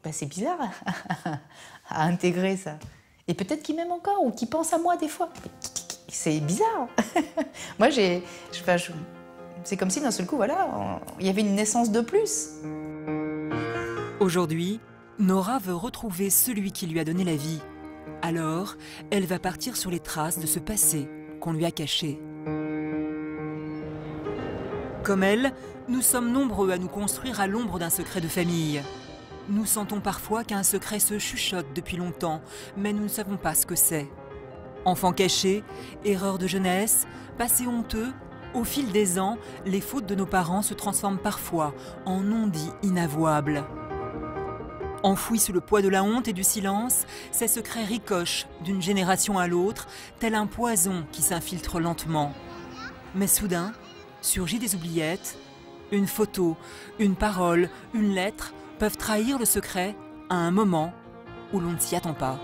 Ben, c'est bizarre à intégrer ça. Et peut-être qu'il m'aime encore ou qu'il pense à moi des fois. C'est bizarre. Moi, c'est comme si d'un seul coup, voilà, il y avait une naissance de plus. Aujourd'hui, Nora veut retrouver celui qui lui a donné la vie. Alors, elle va partir sur les traces de ce passé qu'on lui a caché. Comme elle, nous sommes nombreux à nous construire à l'ombre d'un secret de famille. Nous sentons parfois qu'un secret se chuchote depuis longtemps, mais nous ne savons pas ce que c'est. Enfants cachés, erreurs de jeunesse, passé honteux, au fil des ans, les fautes de nos parents se transforment parfois en non-dits inavouables. Enfouis sous le poids de la honte et du silence, ces secrets ricochent d'une génération à l'autre, tel un poison qui s'infiltre lentement. Mais soudain, surgit des oubliettes, une photo, une parole, une lettre peuvent trahir le secret à un moment où l'on ne s'y attend pas.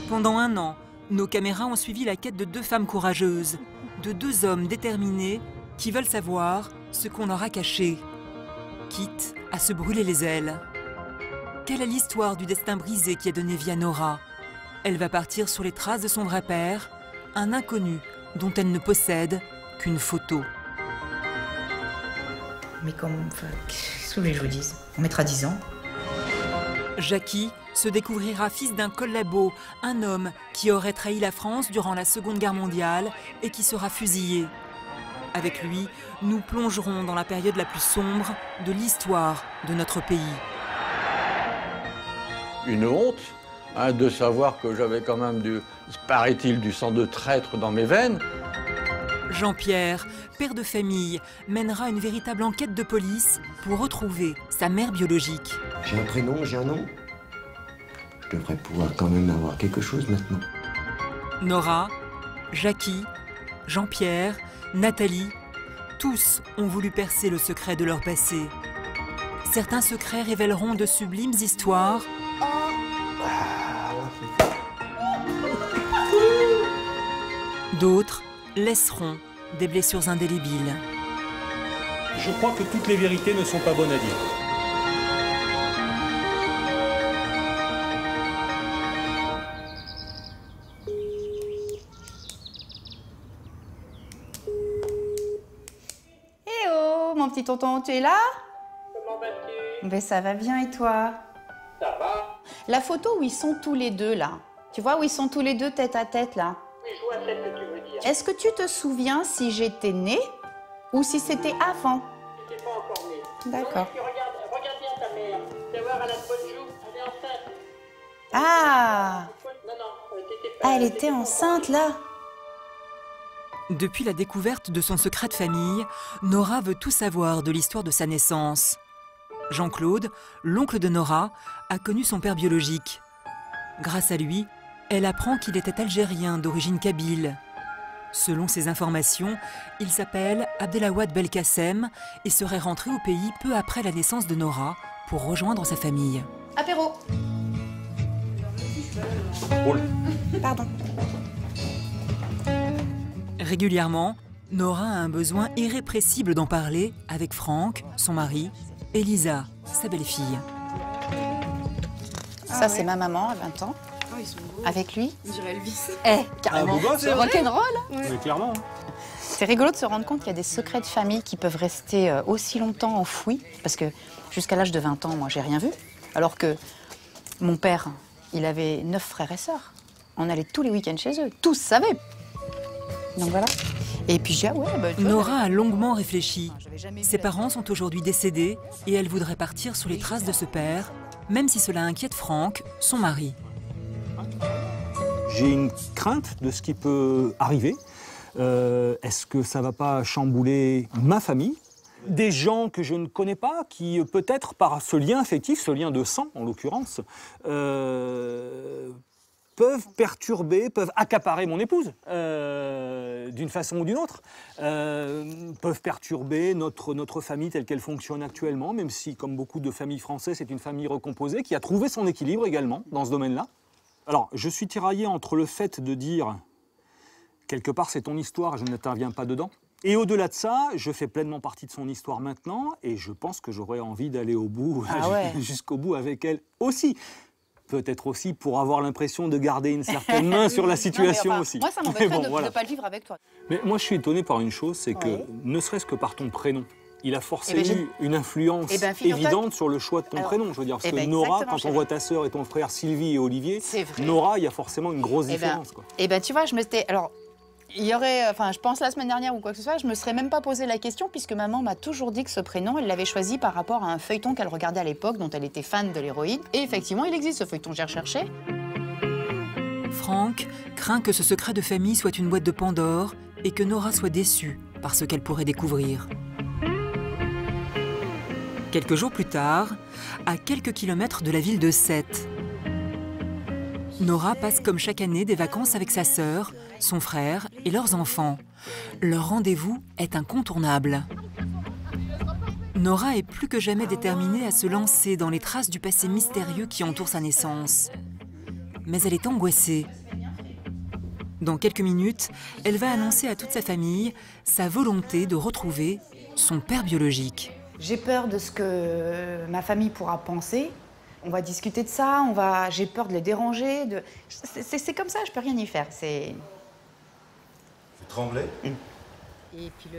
Pendant 1 an, nos caméras ont suivi la quête de 2 femmes courageuses, de 2 hommes déterminés qui veulent savoir ce qu'on leur a caché, quitte à se brûler les ailes. Quelle est l'histoire du destin brisé qui a donné vie à Nora? Elle va partir sur les traces de son vrai père, un inconnu dont elle ne possède qu'une photo. Mais qu'est-ce que je vous dise? On mettra 10 ans. Jackie se découvrira fils d'un collabo, un homme qui aurait trahi la France durant la Seconde Guerre mondiale et qui sera fusillé. Avec lui, nous plongerons dans la période la plus sombre de l'histoire de notre pays. Une honte de savoir que j'avais quand même, paraît-il, du sang de traître dans mes veines. Jean-Pierre, père de famille, mènera une véritable enquête de police pour retrouver sa mère biologique. J'ai un prénom, j'ai un nom. Je devrais pouvoir quand même avoir quelque chose maintenant. Nora, Jackie, Jean-Pierre, Nathalie, tous ont voulu percer le secret de leur passé. Certains secrets révéleront de sublimes histoires. D'autres laisseront des blessures indélébiles. Je crois que toutes les vérités ne sont pas bonnes à dire. Eh oh, mon petit tonton, tu es là? Comment vas-tu? Ben ça va bien et toi? Ça va? La photo où ils sont tous les deux là, tu vois où ils sont tous les deux tête à tête là. Oui, je vois celle que tu veux dire. Est-ce que tu te souviens si j'étais née ou si c'était avant? Tu n'étais pas encore née. D'accord. Non, mais regarde bien ta mère. Tu vas voir, elle a de bonnes joues. Elle est enceinte. Ah, Non, t'étais pas... ah, elle était enceinte là. Depuis la découverte de son secret de famille, Nora veut tout savoir de l'histoire de sa naissance. Jean-Claude, l'oncle de Nora, a connu son père biologique. Grâce à lui, elle apprend qu'il était algérien d'origine kabyle. Selon ses informations, il s'appelle Abdelawad Belkacem et serait rentré au pays peu après la naissance de Nora pour rejoindre sa famille. Apéro. Pardon. Régulièrement, Nora a un besoin irrépressible d'en parler avec Franck, son mari, et Lisa, sa belle-fille. Ça, c'est ma maman à 20 ans. Oh, ils sont beaux. Avec lui. On dirait Elvis. Carrément. beau gosse, C'est rock'n'roll. Mais clairement. C'est rigolo de se rendre compte qu'il y a des secrets de famille qui peuvent rester aussi longtemps enfouis. Parce que jusqu'à l'âge de 20 ans, moi, j'ai rien vu. Alors que mon père, il avait 9 frères et sœurs. On allait tous les week-ends chez eux. Tous savaient. Donc voilà. Et puis j'ai Nora a longuement réfléchi. Ses parents sont aujourd'hui décédés et elle voudrait partir sur les traces de ce père, même si cela inquiète Franck, son mari. J'ai une crainte de ce qui peut arriver. Est-ce que ça ne va pas chambouler ma famille? Des gens que je ne connais pas, qui peut-être par ce lien affectif, ce lien de sang en l'occurrence, peuvent perturber, peuvent accaparer mon épouse d'une façon ou d'une autre, peuvent perturber notre famille telle qu'elle fonctionne actuellement, même si, comme beaucoup de familles françaises, c'est une famille recomposée qui a trouvé son équilibre également dans ce domaine-là. Alors, je suis tiraillé entre le fait de dire, quelque part, c'est ton histoire, je n'interviens pas dedans, Et au-delà de ça, je fais pleinement partie de son histoire maintenant et je pense que j'aurais envie d'aller au bout, jusqu'au bout avec elle aussi. Peut-être aussi pour avoir l'impression de garder une certaine main sur la situation aussi. Moi, ça m'embêterait de ne pas le vivre avec toi. Mais moi, je suis étonné par une chose, c'est que, ne serait-ce que par ton prénom, il a forcément eu une influence évidente sur le choix de ton prénom. Je veux dire, parce que Nora, quand on voit ta sœur et ton frère Sylvie et Olivier, Nora, il y a forcément une grosse différence. Eh ben, tu vois, je m'étais... Alors, il y aurait... Enfin, je pense la semaine dernière ou quoi que ce soit, je me serais même pas posé la question, puisque maman m'a toujours dit que ce prénom, elle l'avait choisi par rapport à un feuilleton qu'elle regardait à l'époque, dont elle était fan de l'héroïne. Et effectivement, il existe ce feuilleton, j'ai recherché. Franck craint que ce secret de famille soit une boîte de Pandore et que Nora soit déçue par ce qu'elle pourrait découvrir. Quelques jours plus tard, à quelques kilomètres de la ville de Sète, Nora passe comme chaque année des vacances avec sa sœur, son frère et leurs enfants. Leur rendez-vous est incontournable. Nora est plus que jamais déterminée à se lancer dans les traces du passé mystérieux qui entoure sa naissance. Mais elle est angoissée. Dans quelques minutes, elle va annoncer à toute sa famille sa volonté de retrouver son père biologique. J'ai peur de ce que ma famille pourra penser. On va discuter de ça, j'ai peur de les déranger. C'est comme ça, je peux rien y faire. Vous tremblez ?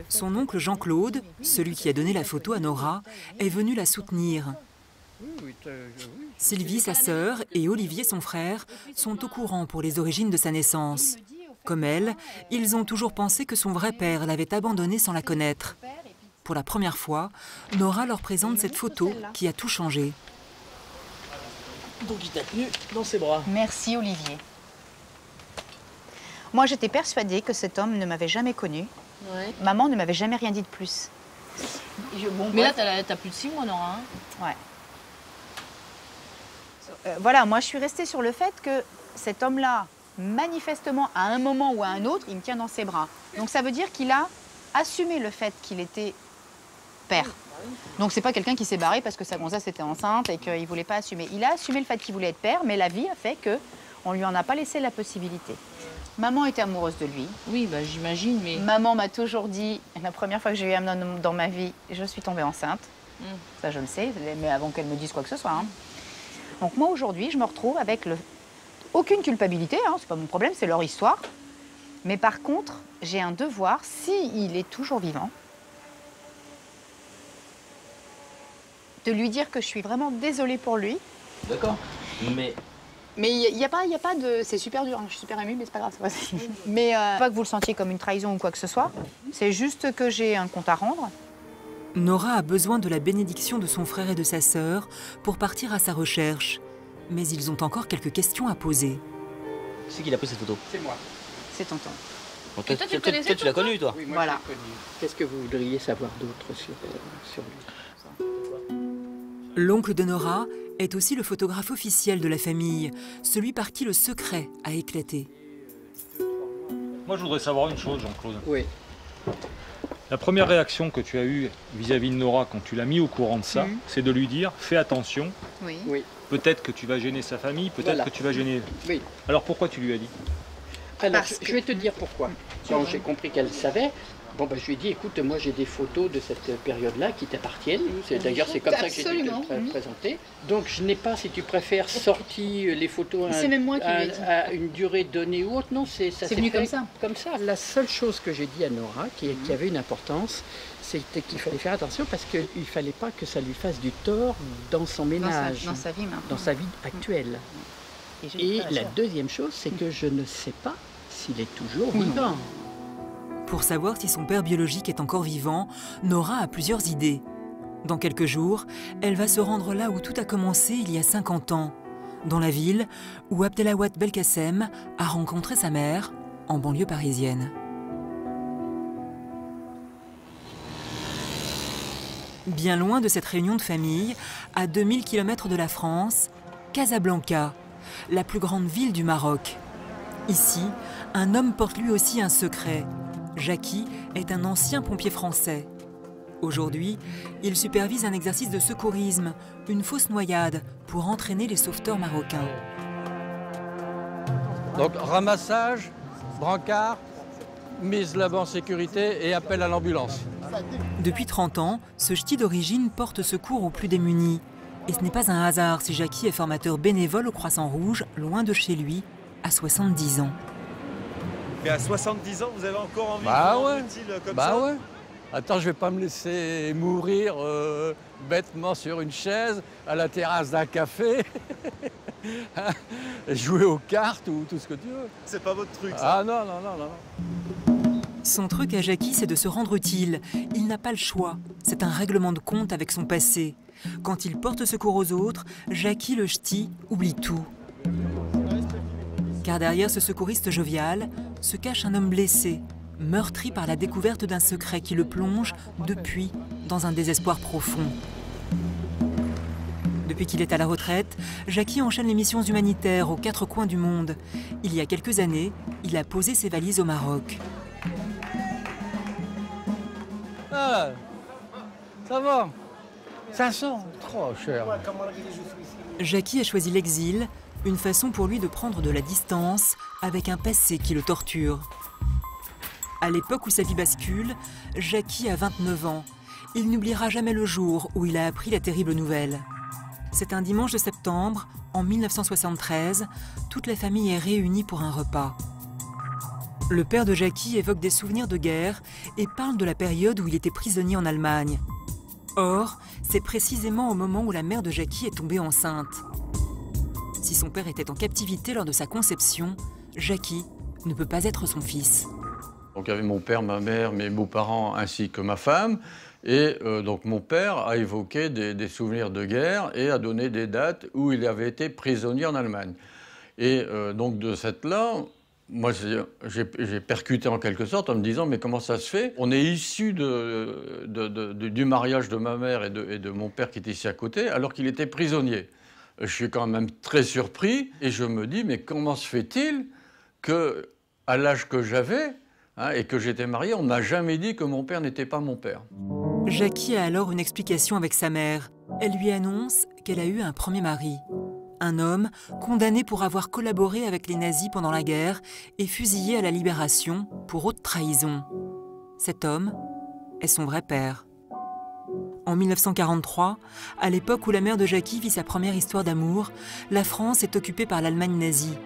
Son oncle Jean-Claude, celui qui a donné la photo à Nora, est venu la soutenir. Sylvie, sa sœur, et Olivier, son frère, sont au courant pour les origines de sa naissance. Comme elle, ils ont toujours pensé que son vrai père l'avait abandonnée sans la connaître. Pour la première fois, Nora leur présente cette photo qui a tout changé. Donc il t'a tenu dans ses bras. Merci Olivier. Moi j'étais persuadée que cet homme ne m'avait jamais connue. Ouais. Maman ne m'avait jamais rien dit de plus. Mais là t'as plus de 6 mois Nora. Ouais. Voilà, moi je suis restée sur le fait que cet homme-là, manifestement à un moment ou à un autre, il me tient dans ses bras. Donc ça veut dire qu'il a assumé le fait qu'il était père. Donc c'est pas quelqu'un qui s'est barré parce que sa gonzesse était enceinte et qu'il voulait pas assumer. Il a assumé le fait qu'il voulait être père, mais la vie a fait qu'on lui en a pas laissé la possibilité. Maman était amoureuse de lui. Oui, bah j'imagine, mais... Maman m'a toujours dit, la première fois que j'ai eu un homme dans ma vie, je suis tombée enceinte. Ça je le sais, mais avant qu'elle me dise quoi que ce soit. Hein. Donc moi aujourd'hui, je me retrouve avec aucune culpabilité, hein, c'est pas mon problème, c'est leur histoire. Mais par contre, j'ai un devoir, s'il est toujours vivant, de lui dire que je suis vraiment désolée pour lui. D'accord. Mais il n'y a pas de... C'est super dur, hein, je suis super émue, mais c'est pas grave. Mais pas que vous le sentiez comme une trahison ou quoi que ce soit. C'est juste que j'ai un compte à rendre. Nora a besoin de la bénédiction de son frère et de sa sœur pour partir à sa recherche. Mais ils ont encore quelques questions à poser. C'est qui a pris cette photo? C'est moi. C'est tonton. Bon, toi, tu l'as connu, toi? Oui, moi voilà. je l'ai connu. Qu'est-ce que vous voudriez savoir d'autre sur lui? L'oncle de Nora est aussi le photographe officiel de la famille, celui par qui le secret a éclaté. Moi, je voudrais savoir une chose, Jean-Claude. Oui. La première réaction que tu as eue vis-à-vis de Nora quand tu l'as mis au courant de ça, c'est de lui dire « fais attention, Oui. peut-être que tu vas gêner sa famille, peut-être que tu vas gêner... » Oui. Alors pourquoi tu lui as dit? Alors, je vais te dire pourquoi. Quand j'ai compris qu'elle savait, bon, je lui ai dit, écoute, moi j'ai des photos de cette période-là qui t'appartiennent. D'ailleurs, c'est comme ça que j'ai dû te présenter. Donc, je n'ai pas, si tu préfères, sorti les photos à une durée donnée ou autre. Non, ça s'est venu fait comme ça. La seule chose que j'ai dit à Nora, qui avait une importance, c'était qu'il fallait faire attention parce qu'il ne fallait pas que ça lui fasse du tort dans son ménage. Dans sa vie maintenant. Dans sa vie actuelle. Et la deuxième chose, c'est que je ne sais pas s'il est toujours vivant. Pour savoir si son père biologique est encore vivant, Nora a plusieurs idées. Dans quelques jours, elle va se rendre là où tout a commencé il y a 50 ans, dans la ville où Abdelawad Belkacem a rencontré sa mère, en banlieue parisienne. Bien loin de cette réunion de famille, à 2000 km de la France, Casablanca, la plus grande ville du Maroc. Ici, un homme porte lui aussi un secret. Jackie est un ancien pompier français. Aujourd'hui, il supervise un exercice de secourisme, une fausse noyade, pour entraîner les sauveteurs marocains. Donc ramassage, brancard, mise là-bas en sécurité et appel à l'ambulance. Depuis 30 ans, ce ch'ti d'origine porte secours aux plus démunis. Et ce n'est pas un hasard si Jackie est formateur bénévole au Croissant Rouge, loin de chez lui, à 70 ans. Et à 70 ans, vous avez encore envie de ouais. utile comme ça? Ouais. Attends, je vais pas me laisser mourir bêtement sur une chaise à la terrasse d'un café, jouer aux cartes ou tout ce que tu veux. C'est pas votre truc, ça? Ah non. Son truc à Jackie, c'est de se rendre utile. Il n'a pas le choix. C'est un règlement de compte avec son passé. Quand il porte secours aux autres, Jackie le ch'ti oublie tout. Car derrière ce secouriste jovial se cache un homme blessé, meurtri par la découverte d'un secret qui le plonge, depuis, dans un désespoir profond. Depuis qu'il est à la retraite, Jackie enchaîne les missions humanitaires aux 4 coins du monde. Il y a quelques années, il a posé ses valises au Maroc. Ah, ça va. 500, trop cher. Jackie a choisi l'exil, une façon pour lui de prendre de la distance avec un passé qui le torture. À l'époque où sa vie bascule, Jackie a 29 ans. Il n'oubliera jamais le jour où il a appris la terrible nouvelle. C'est un dimanche de septembre, en 1973, toute la famille est réunie pour un repas. Le père de Jackie évoque des souvenirs de guerre et parle de la période où il était prisonnier en Allemagne. Or, c'est précisément au moment où la mère de Jackie est tombée enceinte. Si son père était en captivité lors de sa conception, Jackie ne peut pas être son fils. Donc il y avait mon père, ma mère, mes beaux-parents ainsi que ma femme. Et donc mon père a évoqué des souvenirs de guerre et a donné des dates où il avait été prisonnier en Allemagne. Et donc de cette là, moi j'ai percuté en quelque sorte en me disant mais comment ça se fait? On est issu du mariage de ma mère et de mon père qui était ici à côté alors qu'il était prisonnier. Je suis quand même très surpris et je me dis mais comment se fait-il qu'à l'âge que j'avais et que j'étais marié, on n'a jamais dit que mon père n'était pas mon père. Jackie a alors une explication avec sa mère. Elle lui annonce qu'elle a eu un premier mari. Un homme condamné pour avoir collaboré avec les nazis pendant la guerre et fusillé à la Libération pour haute trahison. Cet homme est son vrai père. En 1943, à l'époque où la mère de Jackie vit sa première histoire d'amour, la France est occupée par l'Allemagne nazie.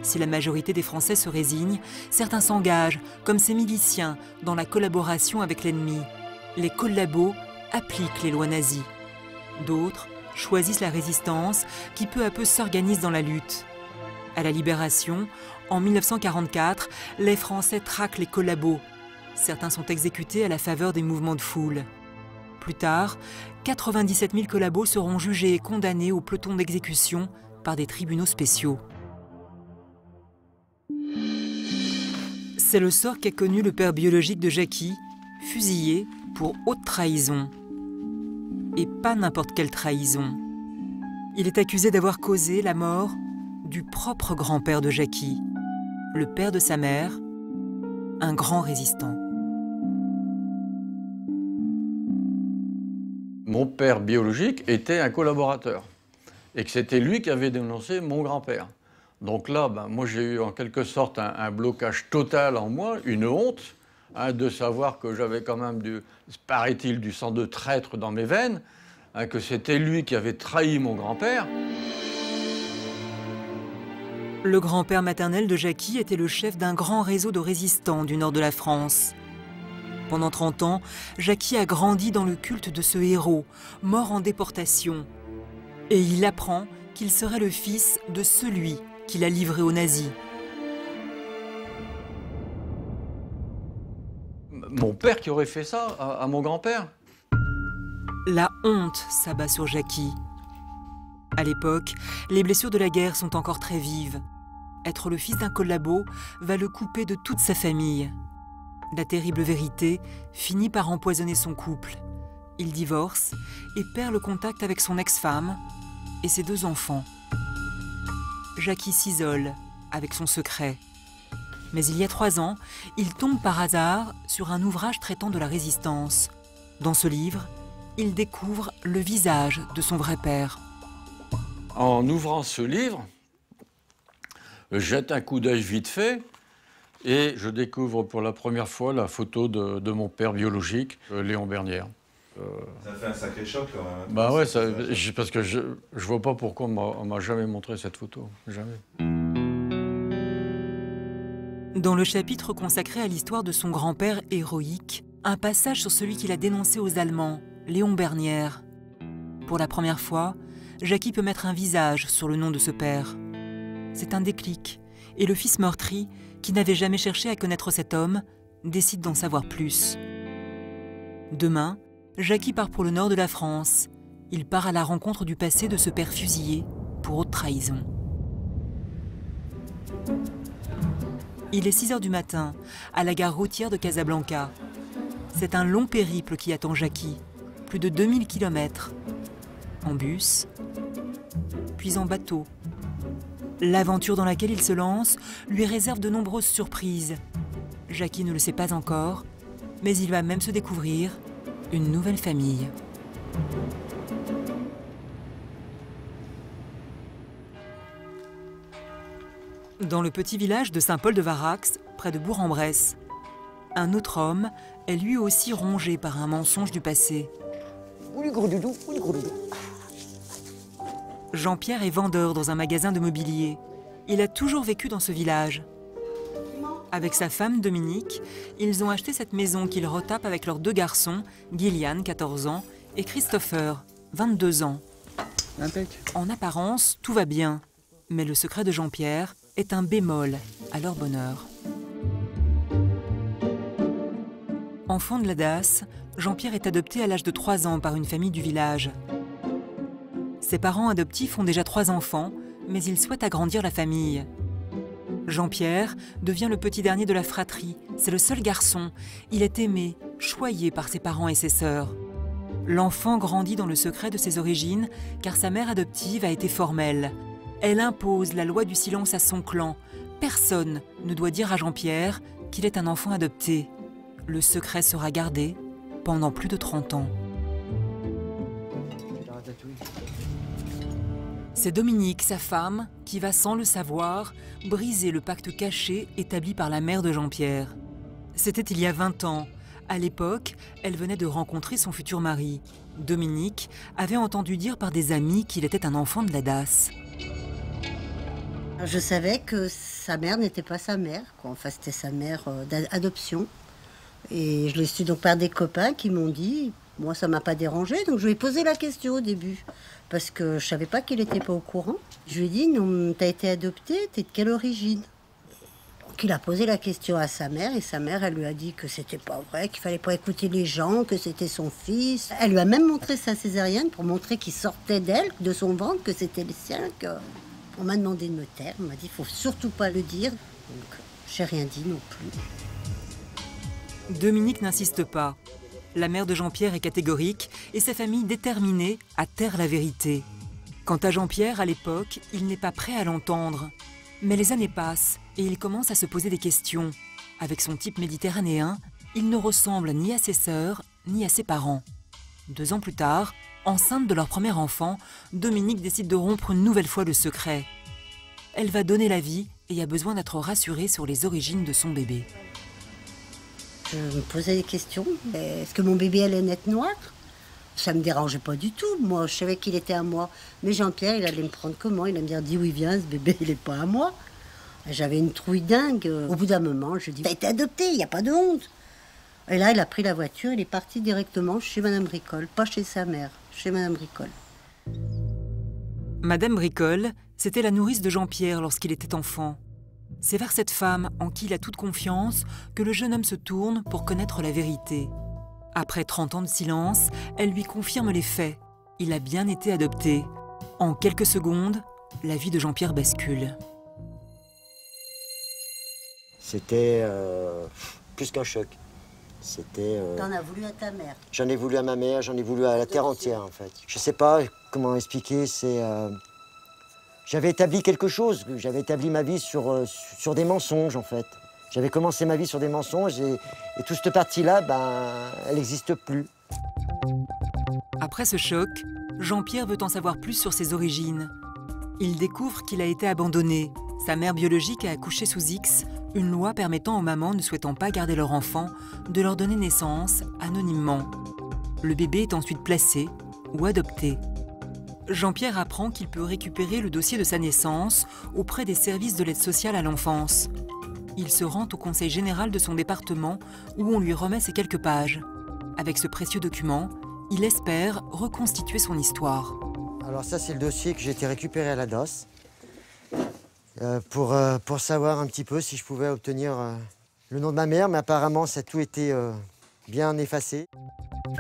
Si la majorité des Français se résignent, certains s'engagent, comme ces miliciens, dans la collaboration avec l'ennemi. Les collabos appliquent les lois nazies. D'autres choisissent la résistance, qui peu à peu s'organise dans la lutte. À la Libération, en 1944, les Français traquent les collabos. Certains sont exécutés à la faveur des mouvements de foule. Plus tard, 97 000 collabos seront jugés et condamnés au peloton d'exécution par des tribunaux spéciaux. C'est le sort qu'a connu le père biologique de Jackie, fusillé pour haute trahison. Et pas n'importe quelle trahison. Il est accusé d'avoir causé la mort du propre grand-père de Jackie, le père de sa mère, un grand résistant. Mon père biologique était un collaborateur et que c'était lui qui avait dénoncé mon grand-père. Donc là, moi j'ai eu en quelque sorte un blocage total en moi, une honte, de savoir que j'avais quand même, paraît-il, du sang de traître dans mes veines, que c'était lui qui avait trahi mon grand-père. Le grand-père maternel de Jackie était le chef d'un grand réseau de résistants du nord de la France. Pendant 30 ans, Jackie a grandi dans le culte de ce héros, mort en déportation. Et il apprend qu'il serait le fils de celui qu'il a livré aux nazis. Mon père qui aurait fait ça à mon grand-père? La honte s'abat sur Jackie. À l'époque, les blessures de la guerre sont encore très vives. Être le fils d'un collabo va le couper de toute sa famille. La terrible vérité finit par empoisonner son couple. Il divorce et perd le contact avec son ex-femme et ses 2 enfants. Jackie s'isole avec son secret. Mais il y a 3 ans, il tombe par hasard sur un ouvrage traitant de la résistance. Dans ce livre, il découvre le visage de son vrai père. En ouvrant ce livre, je jette un coup d'œil vite fait Et je découvre pour la première fois la photo de mon père biologique, Léon Bernière. Ça fait un sacré choc quand même. Bah ouais, parce que je vois pas pourquoi on m'a jamais montré cette photo. Jamais. Dans le chapitre consacré à l'histoire de son grand-père héroïque, un passage sur celui qu'il a dénoncé aux Allemands, Léon Bernière. Pour la première fois, Jackie peut mettre un visage sur le nom de ce père. C'est un déclic, et le fils meurtri, qui n'avait jamais cherché à connaître cet homme, décide d'en savoir plus. Demain, Jackie part pour le nord de la France. Il part à la rencontre du passé de ce père fusillé pour haute trahison. Il est 6 h du matin, à la gare routière de Casablanca. C'est un long périple qui attend Jackie, plus de 2000 km. En bus, puis en bateau. L'aventure dans laquelle il se lance lui réserve de nombreuses surprises. Jackie ne le sait pas encore, mais il va même se découvrir une nouvelle famille. Dans le petit village de Saint-Paul-de-Varax, près de Bourg-en-Bresse, un autre homme est lui aussi rongé par un mensonge du passé. Jean-Pierre est vendeur dans un magasin de mobilier. Il a toujours vécu dans ce village. Avec sa femme Dominique, ils ont acheté cette maison qu'ils retapent avec leurs 2 garçons, Gillian, 14 ans, et Christopher, 22 ans. En apparence, tout va bien. Mais le secret de Jean-Pierre est un bémol à leur bonheur. Enfant de la DAS, Jean-Pierre est adopté à l'âge de 3 ans par une famille du village. Ses parents adoptifs ont déjà 3 enfants, mais ils souhaitent agrandir la famille. Jean-Pierre devient le petit dernier de la fratrie. C'est le seul garçon. Il est aimé, choyé par ses parents et ses sœurs. L'enfant grandit dans le secret de ses origines, car sa mère adoptive a été formelle. Elle impose la loi du silence à son clan. Personne ne doit dire à Jean-Pierre qu'il est un enfant adopté. Le secret sera gardé pendant plus de 30 ans. C'est Dominique, sa femme, qui va sans le savoir briser le pacte caché établi par la mère de Jean-Pierre. C'était il y a 20 ans. À l'époque, elle venait de rencontrer son futur mari. Dominique avait entendu dire par des amis qu'il était un enfant de la DAS. Je savais que sa mère n'était pas sa mère, quoi. Enfin, c'était sa mère d'adoption. Et je l'ai su donc par des copains qui m'ont dit, moi ça m'a pas dérangé, donc je lui ai posé la question au début, parce que je savais pas qu'il était pas au courant. Je lui ai dit, non, t'as été adopté, t'es de quelle origine? Donc il a posé la question à sa mère, et sa mère, elle lui a dit que c'était pas vrai, qu'il fallait pas écouter les gens, que c'était son fils. Elle lui a même montré sa césarienne pour montrer qu'il sortait d'elle, de son ventre, que c'était le sien. On m'a demandé de me taire, on m'a dit, faut surtout pas le dire, donc j'ai rien dit non plus. Dominique n'insiste pas. La mère de Jean-Pierre est catégorique et sa famille déterminée à taire la vérité. Quant à Jean-Pierre, à l'époque, il n'est pas prêt à l'entendre. Mais les années passent et il commence à se poser des questions. Avec son type méditerranéen, il ne ressemble ni à ses sœurs ni à ses parents. 2 ans plus tard, enceinte de leur premier enfant, Dominique décide de rompre une nouvelle fois le secret. Elle va donner la vie et a besoin d'être rassurée sur les origines de son bébé. Je me posais des questions. Est-ce que mon bébé allait naître noir? Ça me dérangeait pas du tout. Moi, je savais qu'il était à moi. Mais Jean-Pierre, il allait me prendre comment? Il allait me dire, dis où il vient, ce bébé, il est pas à moi. J'avais une trouille dingue. Au bout d'un moment, je dis, t'as été adopté, il n'y a pas de honte. Et là, il a pris la voiture, il est parti directement chez Madame Bricole, pas chez sa mère, chez Madame Bricole. Madame Bricole, c'était la nourrice de Jean-Pierre lorsqu'il était enfant. C'est vers cette femme, en qui il a toute confiance, que le jeune homme se tourne pour connaître la vérité. Après 30 ans de silence, elle lui confirme les faits. Il a bien été adopté. En quelques secondes, la vie de Jean-Pierre bascule. C'était plus qu'un choc. C'était. T'en as voulu à ta mère? J'en ai voulu à ma mère, j'en ai voulu à la terre entière, en fait. Je sais pas comment expliquer, c'est. J'avais établi quelque chose, j'avais établi ma vie sur des mensonges, en fait. J'avais commencé ma vie sur des mensonges et toute cette partie-là, elle n'existe plus. Après ce choc, Jean-Pierre veut en savoir plus sur ses origines. Il découvre qu'il a été abandonné. Sa mère biologique a accouché sous X, une loi permettant aux mamans ne souhaitant pas garder leur enfant de leur donner naissance anonymement. Le bébé est ensuite placé ou adopté. Jean-Pierre apprend qu'il peut récupérer le dossier de sa naissance auprès des services de l'aide sociale à l'enfance. Il se rend au conseil général de son département où on lui remet ces quelques pages. Avec ce précieux document, il espère reconstituer son histoire. Alors ça, c'est le dossier que j'ai été récupéré à la DOS pour savoir un petit peu si je pouvais obtenir le nom de ma mère, mais apparemment, ça a tout été bien effacé.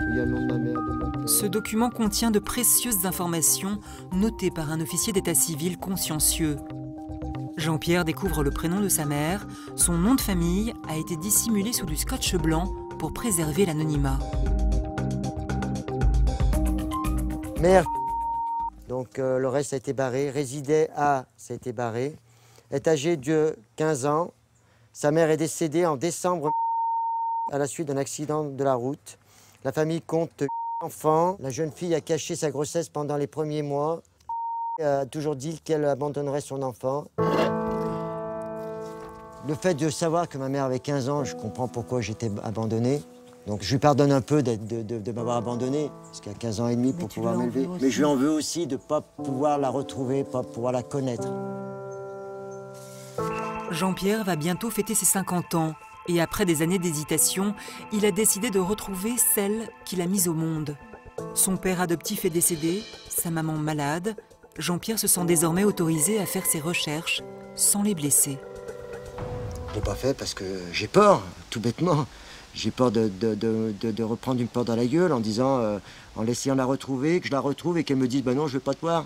Il y a le nom de ma mère, de mon père. Ce document contient de précieuses informations notées par un officier d'état civil consciencieux. Jean-Pierre découvre le prénom de sa mère. Son nom de famille a été dissimulé sous du scotch blanc pour préserver l'anonymat. Mère, donc le reste a été barré. Résidait à, ça a été barré. Est âgé de 15 ans. Sa mère est décédée en décembre à la suite d'un accident de la route. La famille compte enfants. La jeune fille a caché sa grossesse pendant les premiers mois. A toujours dit qu'elle abandonnerait son enfant. Le fait de savoir que ma mère avait 15 ans, je comprends pourquoi j'étais abandonné. Donc je lui pardonne un peu de m'avoir abandonné, parce qu'elle a 15 ans et demi pour pouvoir m'élever. Mais je lui en veux aussi de ne pas pouvoir la retrouver, pas pouvoir la connaître. Jean-Pierre va bientôt fêter ses 50 ans. Et après des années d'hésitation, il a décidé de retrouver celle qu'il a mise au monde. Son père adoptif est décédé, sa maman malade. Jean-Pierre se sent désormais autorisé à faire ses recherches sans les blesser. Je ne l'ai pas fait parce que j'ai peur, tout bêtement. J'ai peur de reprendre une porte dans la gueule en disant, en essayant de la retrouver, que je la retrouve et qu'elle me dise bah non, je ne veux pas te voir.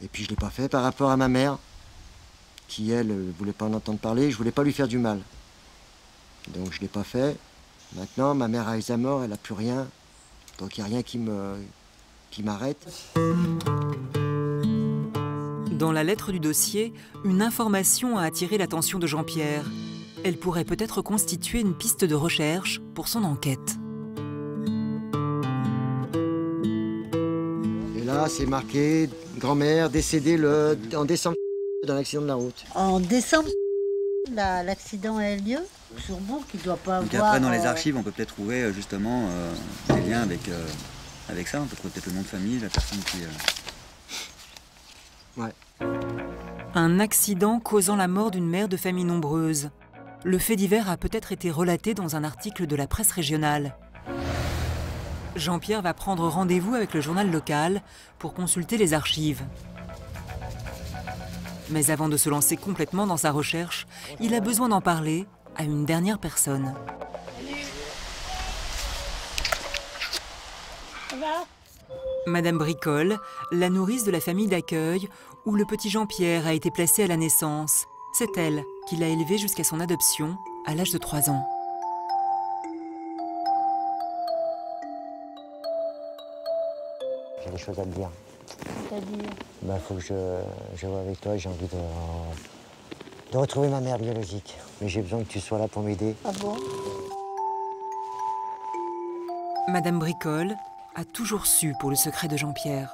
Et puis je ne l'ai pas fait par rapport à ma mère, qui elle ne voulait pas en entendre parler, je ne voulais pas lui faire du mal. Donc je ne l'ai pas fait. Maintenant, ma mère a Alzheimer, elle n'a plus rien. Donc il n'y a rien qui m'arrête. Dans la lettre du dossier, une information a attiré l'attention de Jean-Pierre. Elle pourrait peut-être constituer une piste de recherche pour son enquête. Et là, c'est marqué grand-mère décédée en décembre dans l'accident de la route. En décembre, l'accident a eu lieu sur Bourg, il ne doit pas Donc avoir... après, dans les archives, on peut peut-être trouver justement des liens avec ça. On peut trouver peut-être le nom de famille, la personne qui... Ouais. Un accident causant la mort d'une mère de famille nombreuse. Le fait divers a peut-être été relaté dans un article de la presse régionale. Jean-Pierre va prendre rendez-vous avec le journal local pour consulter les archives. Mais avant de se lancer complètement dans sa recherche, il a besoin d'en parler à une dernière personne. Madame Bricole, la nourrice de la famille d'accueil où le petit Jean-Pierre a été placé à la naissance. C'est elle qui l'a élevé jusqu'à son adoption à l'âge de 3 ans. J'ai des choses à te dire. C'est-à-dire ? Bah, faut que je vois avec toi, j'ai envie de retrouver ma mère biologique. Mais j'ai besoin que tu sois là pour m'aider. Ah bon ? Madame Bricole a toujours su pour le secret de Jean-Pierre.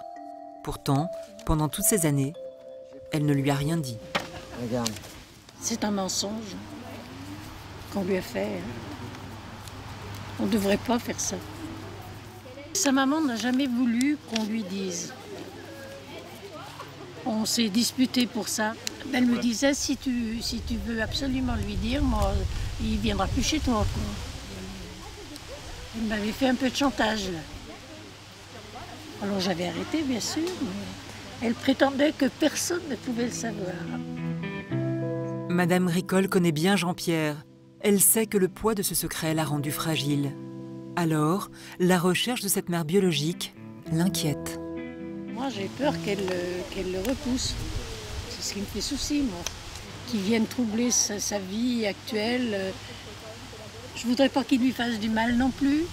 Pourtant, pendant toutes ces années, elle ne lui a rien dit. Regarde. C'est un mensonge qu'on lui a fait. On ne devrait pas faire ça. Sa maman n'a jamais voulu qu'on lui dise. On s'est disputé pour ça. Elle me disait, si tu veux absolument lui dire, moi, il ne viendra plus chez toi. Quoi. Il m'avait fait un peu de chantage. Là. Alors j'avais arrêté, bien sûr, mais elle prétendait que personne ne pouvait le savoir. Madame Bricole connaît bien Jean-Pierre. Elle sait que le poids de ce secret l'a rendu fragile. Alors, la recherche de cette mère biologique l'inquiète. Moi, j'ai peur qu'elle le repousse. C'est ce qui me fait souci, moi. Qu'il vienne troubler sa vie actuelle. Je voudrais pas qu'il lui fasse du mal non plus.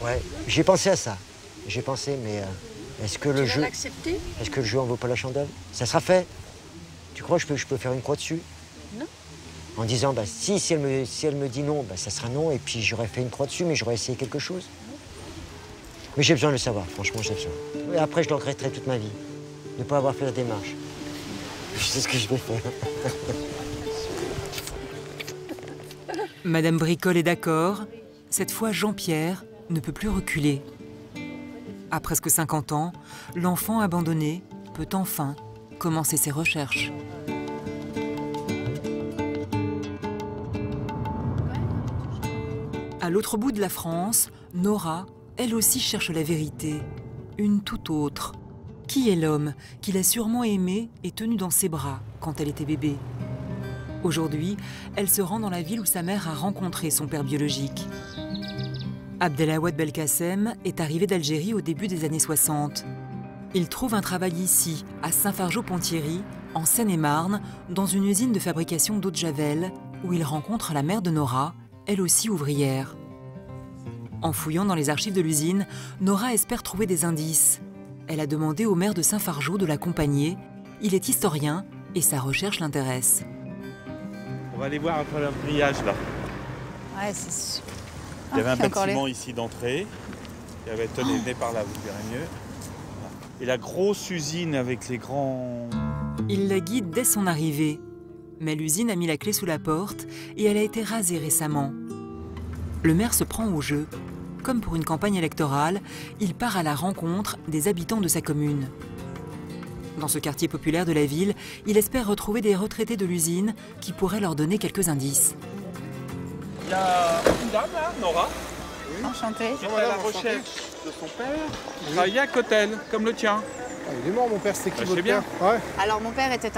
Ouais, j'ai pensé à ça. J'ai pensé, mais est-ce que le jeu... Est-ce que le jeu en vaut pas la chandelle? Ça sera fait. Tu crois que je peux faire une croix dessus? Non. En disant, bah, si elle me dit non, bah, ça sera non, et puis j'aurais fait une croix dessus, mais j'aurais essayé quelque chose. Mais j'ai besoin de le savoir, franchement, j'ai besoin. Et après, je le regretterai toute ma vie, de ne pas avoir fait la démarche. Je sais ce que je vais faire. Madame Bricole est d'accord. Cette fois, Jean-Pierre ne peut plus reculer. À presque 50 ans, l'enfant abandonné peut enfin commencer ses recherches. À l'autre bout de la France, Nora, elle aussi cherche la vérité, une toute autre. Qui est l'homme qui l'a sûrement aimée et tenue dans ses bras quand elle était bébé? Aujourd'hui, elle se rend dans la ville où sa mère a rencontré son père biologique. Abdelawad Belkacem est arrivé d'Algérie au début des années 60. Il trouve un travail ici, à Saint-Fargeau-Ponthierry, en Seine-et-Marne, dans une usine de fabrication d'eau de Javel, où il rencontre la mère de Nora, elle aussi ouvrière. En fouillant dans les archives de l'usine, Nora espère trouver des indices. Elle a demandé au maire de Saint-Fargeau de l'accompagner. Il est historien et sa recherche l'intéresse. On va aller voir après le grillage là. Ouais, c'est sûr. Il y avait un bâtiment ici d'entrée. Il y avait, tenez par là, vous verrez mieux. Et la grosse usine avec les grands... Il la guide dès son arrivée. Mais l'usine a mis la clé sous la porte et elle a été rasée récemment. Le maire se prend au jeu. Comme pour une campagne électorale, il part à la rencontre des habitants de sa commune. Dans ce quartier populaire de la ville, il espère retrouver des retraités de l'usine qui pourraient leur donner quelques indices. Il y a une dame là, Nora. Oui. Enchantée. Qui est à la recherche de son père. Il travaillait à Cotel, comme le tien. Ah, il est mort, mon père, c'était qui votre bien. père? Ouais. Alors mon père était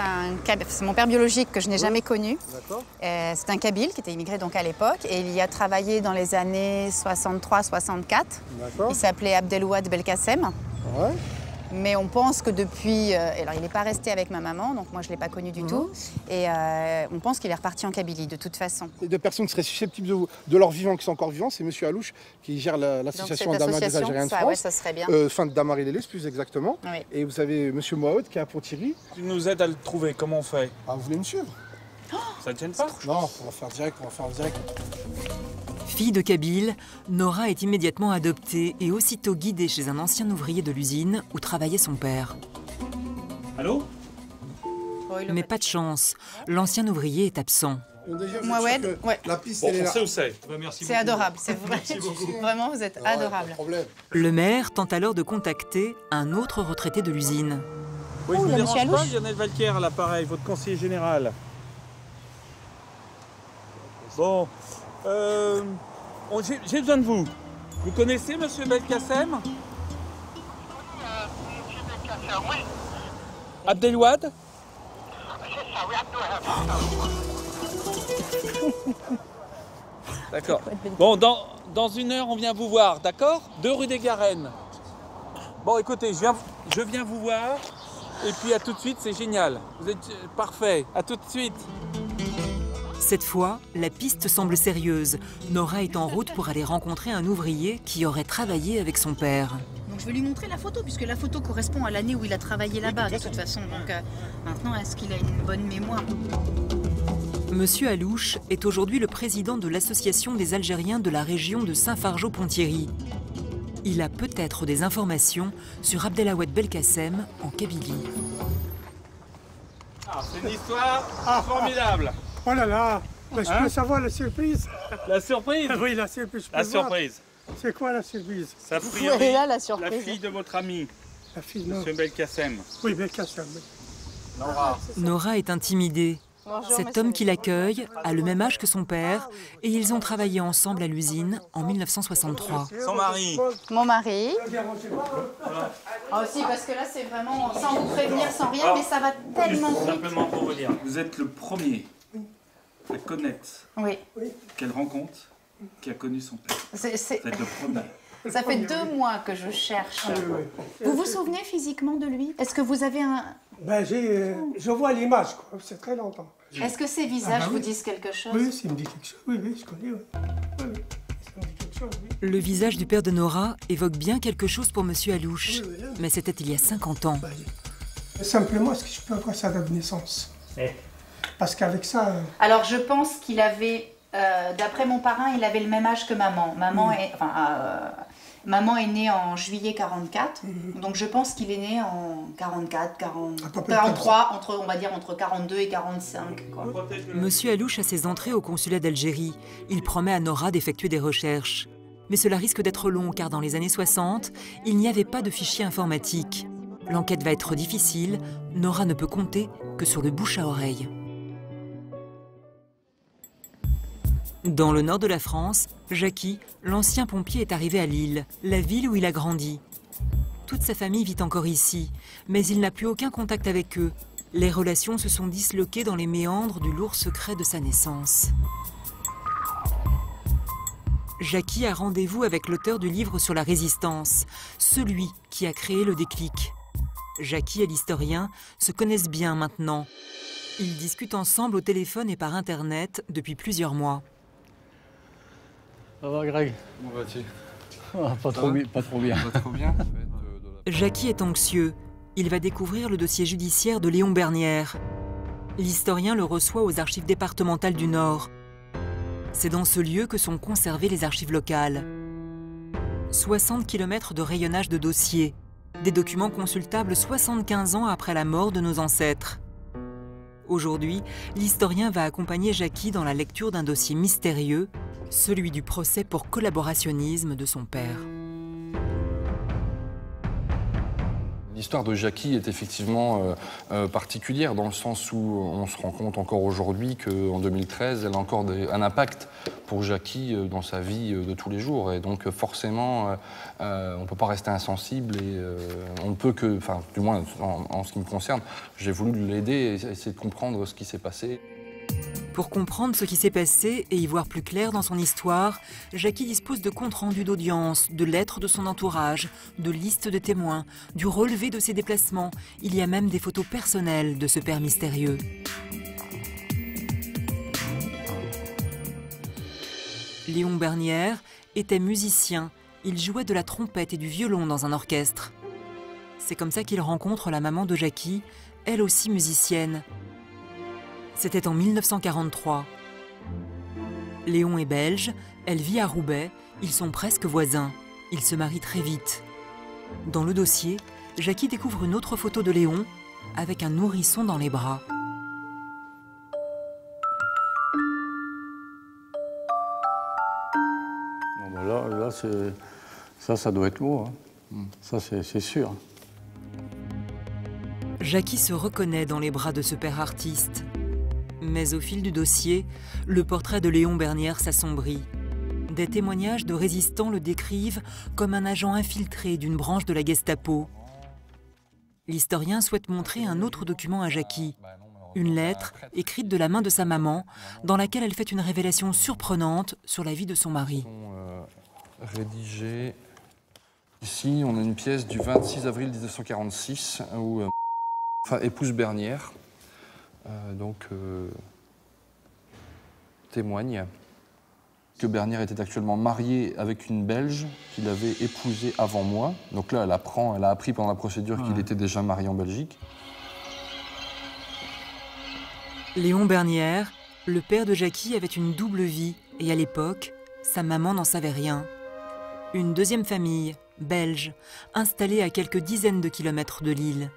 c'est mon père biologique que je n'ai jamais connu. C'est un Kabyle qui était immigré donc à l'époque et il y a travaillé dans les années 63-64. Il s'appelait Abdelawad Belkacem. Ouais. Mais on pense que depuis... alors il n'est pas resté avec ma maman, donc moi je ne l'ai pas connu du tout. Et on pense qu'il est reparti en Kabylie de toute façon. Les deux personnes qui seraient susceptibles de leur vivant, qui sont encore vivants, c'est M. Alouche qui gère l'association Damar des Algériens de France. Ouais, ça serait bien. Fin de Damar et Lélès plus exactement. Oui. Et vous avez M. Mohamed qui est à Ponthierry. Tu nous aides à le trouver, comment on fait? Ah, vous voulez me suivre? Ça ne te gêne pas? Non, on va faire direct, Fille de Kabyle, Nora est immédiatement adoptée et aussitôt guidée chez un ancien ouvrier de l'usine où travaillait son père. Allô? Mais pas de chance, l'ancien ouvrier est absent. Mouawed, ouais. La piste, elle est là. On sait où c'est. C'est adorable, c'est vrai. Vraiment, vous êtes adorable. Le maire tente alors de contacter un autre retraité de l'usine. Oui, je vous dérange pas, Lionel Valquière à l'appareil, votre conseiller général. Bon, j'ai besoin de vous. Vous connaissez M. Belkacem? Oui. Abdelawad? C'est ça, oui, Abdelawad. D'accord. Bon, dans une heure, on vient vous voir, d'accord? 2 rue des Garennes. Bon, écoutez, je viens vous voir. Et puis à tout de suite, c'est génial. Vous êtes parfait. À tout de suite. Cette fois, la piste semble sérieuse. Nora est en route pour aller rencontrer un ouvrier qui aurait travaillé avec son père. Donc je vais lui montrer la photo, puisque la photo correspond à l'année où il a travaillé là-bas, de toute façon. Donc maintenant, est-ce qu'il a une bonne mémoire? Monsieur Alouche est aujourd'hui le président de l'association des Algériens de la région de Saint-Fargeau-Ponthierry. Il a peut-être des informations sur Abdelawad Belkacem en Kabylie. Ah, c'est une histoire formidable. Oh là là, je peux savoir la surprise? La surprise? Oui, la surprise. La surprise. C'est quoi la surprise? Ça est là, la surprise. La fille de votre ami. La fille de M. Belkacem. Oui, Belkacem. Oui. Nora est intimidée. Bonjour, Cet homme qui l'accueille a le même âge que son père et ils ont travaillé ensemble à l'usine en 1963. Son mari. Mon mari. Ah, aussi, parce que là, c'est vraiment sans vous prévenir, sans rien, mais ça va tellement vite. Simplement pour vous dire, vous êtes le premier à connaître qu'elle rencontre qui a connu son père. Vous êtes le premier. Ça fait 2 mois que je cherche. Vous vous souvenez physiquement de lui? Est-ce que vous avez un... Ben, je vois l'image, c'est très longtemps. Est-ce que ces visages vous disent quelque chose? Oui, ça me dit quelque chose. Oui, je connais. Oui. Ça me dit quelque chose, oui. Le visage du père de Nora évoque bien quelque chose pour Monsieur Alouche, mais c'était il y a 50 ans. Simplement, est-ce que je peux avoir sa date de naissance? Parce qu'avec ça... Alors, je pense qu'il avait D'après mon parrain, il avait le même âge que maman. Maman est née en juillet 44, donc je pense qu'il est né en 44, 43, on va dire entre 42 et 45. Quoi. Monsieur Alouche a ses entrées au consulat d'Algérie. Il promet à Nora d'effectuer des recherches. Mais cela risque d'être long, car dans les années 60, il n'y avait pas de fichier informatique. L'enquête va être difficile, Nora ne peut compter que sur le bouche à oreille. Dans le nord de la France, Jackie, l'ancien pompier, est arrivé à Lille, la ville où il a grandi. Toute sa famille vit encore ici, mais il n'a plus aucun contact avec eux. Les relations se sont disloquées dans les méandres du lourd secret de sa naissance. Jackie a rendez-vous avec l'auteur du livre sur la résistance, celui qui a créé le déclic. Jackie et l'historien se connaissent bien maintenant. Ils discutent ensemble au téléphone et par Internet depuis plusieurs mois. Ça va, Greg? Comment vas-tu? Pas trop bien. Pas trop bien. Jackie est anxieux. Il va découvrir le dossier judiciaire de Léon Bernière. L'historien le reçoit aux archives départementales du Nord. C'est dans ce lieu que sont conservées les archives locales. 60 km de rayonnage de dossiers. Des documents consultables 75 ans après la mort de nos ancêtres. Aujourd'hui, l'historien va accompagner Jackie dans la lecture d'un dossier mystérieux, celui du procès pour collaborationnisme de son père. L'histoire de Jackie est effectivement particulière dans le sens où on se rend compte encore aujourd'hui qu'en 2013, elle a encore un impact pour Jackie dans sa vie de tous les jours. Et donc forcément, on ne peut pas rester insensible et on ne peut que, enfin du moins en ce qui me concerne, j'ai voulu l'aider et essayer de comprendre ce qui s'est passé. Pour comprendre ce qui s'est passé et y voir plus clair dans son histoire, Jackie dispose de comptes rendus d'audience, de lettres de son entourage, de listes de témoins, du relevé de ses déplacements. Il y a même des photos personnelles de ce père mystérieux. Léon Bernière était musicien. Il jouait de la trompette et du violon dans un orchestre. C'est comme ça qu'il rencontre la maman de Jackie, elle aussi musicienne. C'était en 1943. Léon est belge, elle vit à Roubaix, ils sont presque voisins. Ils se marient très vite. Dans le dossier, Jackie découvre une autre photo de Léon avec un nourrisson dans les bras. Bon, ben là ça doit être moi. Hein. Ça, c'est sûr. Jackie se reconnaît dans les bras de ce père artiste. Mais au fil du dossier, le portrait de Léon Bernière s'assombrit. Des témoignages de résistants le décrivent comme un agent infiltré d'une branche de la Gestapo. L'historien souhaite montrer un autre document à Jackie. Une lettre écrite de la main de sa maman, dans laquelle elle fait une révélation surprenante sur la vie de son mari. Rédigé. Ici, on a une pièce du 26 avril 1946 où épouse Bernière. Témoigne que Bernière était actuellement mariée avec une Belge qu'il avait épousée avant moi. Donc là, elle a appris pendant la procédure qu'il était déjà marié en Belgique. Léon Bernière, le père de Jackie, avait une double vie et à l'époque, sa maman n'en savait rien. Une deuxième famille, belge, installée à quelques dizaines de kilomètres de Lille.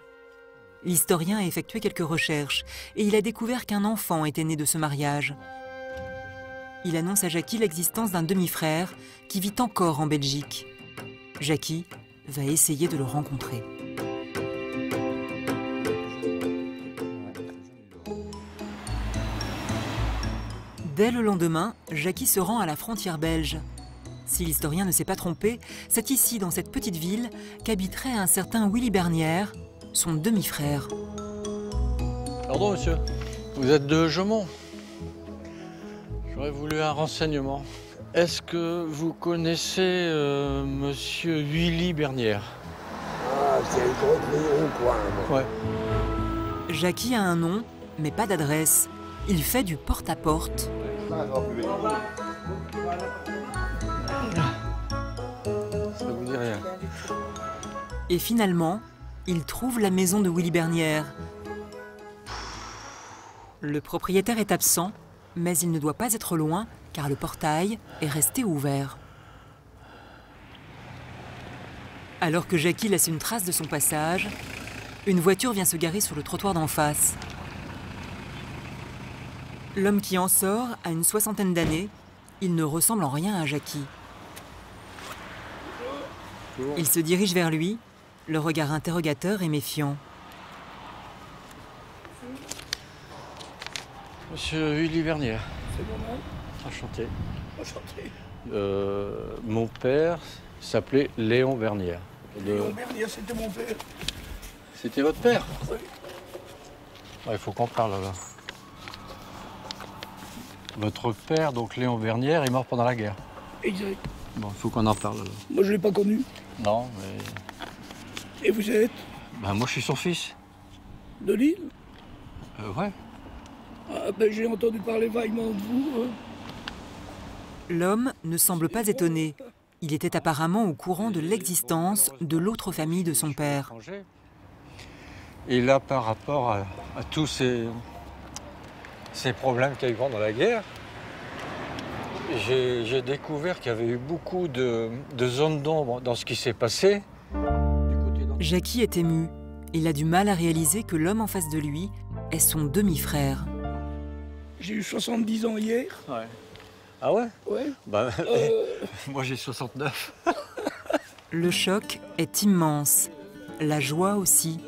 L'historien a effectué quelques recherches et il a découvert qu'un enfant était né de ce mariage. Il annonce à Jackie l'existence d'un demi-frère qui vit encore en Belgique. Jackie va essayer de le rencontrer. Dès le lendemain, Jackie se rend à la frontière belge. Si l'historien ne s'est pas trompé, c'est ici, dans cette petite ville, qu'habiterait un certain Willy Bernière, son demi-frère. Pardon, monsieur. Vous êtes de Jaumont. J'aurais voulu un renseignement. Est-ce que vous connaissez monsieur Willy Bernière? Ah, c'est un gros grillon, quoi. Ouais. Jackie a un nom, mais pas d'adresse. Il fait du porte-à-porte. Ça vous dit rien. Et finalement, il trouve la maison de Willy Bernière. Le propriétaire est absent, mais il ne doit pas être loin, car le portail est resté ouvert. Alors que Jackie laisse une trace de son passage, une voiture vient se garer sur le trottoir d'en face. L'homme qui en sort a une soixantaine d'années. Il ne ressemble en rien à Jackie. Il se dirige vers lui, le regard interrogateur et méfiant. Monsieur Willy Vernière. C'est mon nom. Enchanté. Enchanté. Mon père s'appelait Léon Vernière. Léon Vernière, c'était mon père. C'était votre père? Oui. Il faut qu'on parle là. Votre père, donc Léon Vernière, est mort pendant la guerre. Exact. Bon, il faut qu'on en parle là. Moi, je ne l'ai pas connu. Non, mais... Et vous êtes? Ben, moi, je suis son fils. De Lille? Ouais. Ah, ben, j'ai entendu parler vaguement de vous. L'homme ne semble pas étonné. Il était apparemment au courant de l'existence de l'autre famille de son père. Et là, par rapport à tous ces problèmes qu'il y a eu pendant la guerre, j'ai découvert qu'il y avait eu beaucoup de zones d'ombre dans ce qui s'est passé. Jackie est ému. Il a du mal à réaliser que l'homme en face de lui est son demi-frère. J'ai eu 70 ans hier. Ouais. Ah ouais? Ouais. Bah, moi j'ai 69. Le choc est immense. La joie aussi.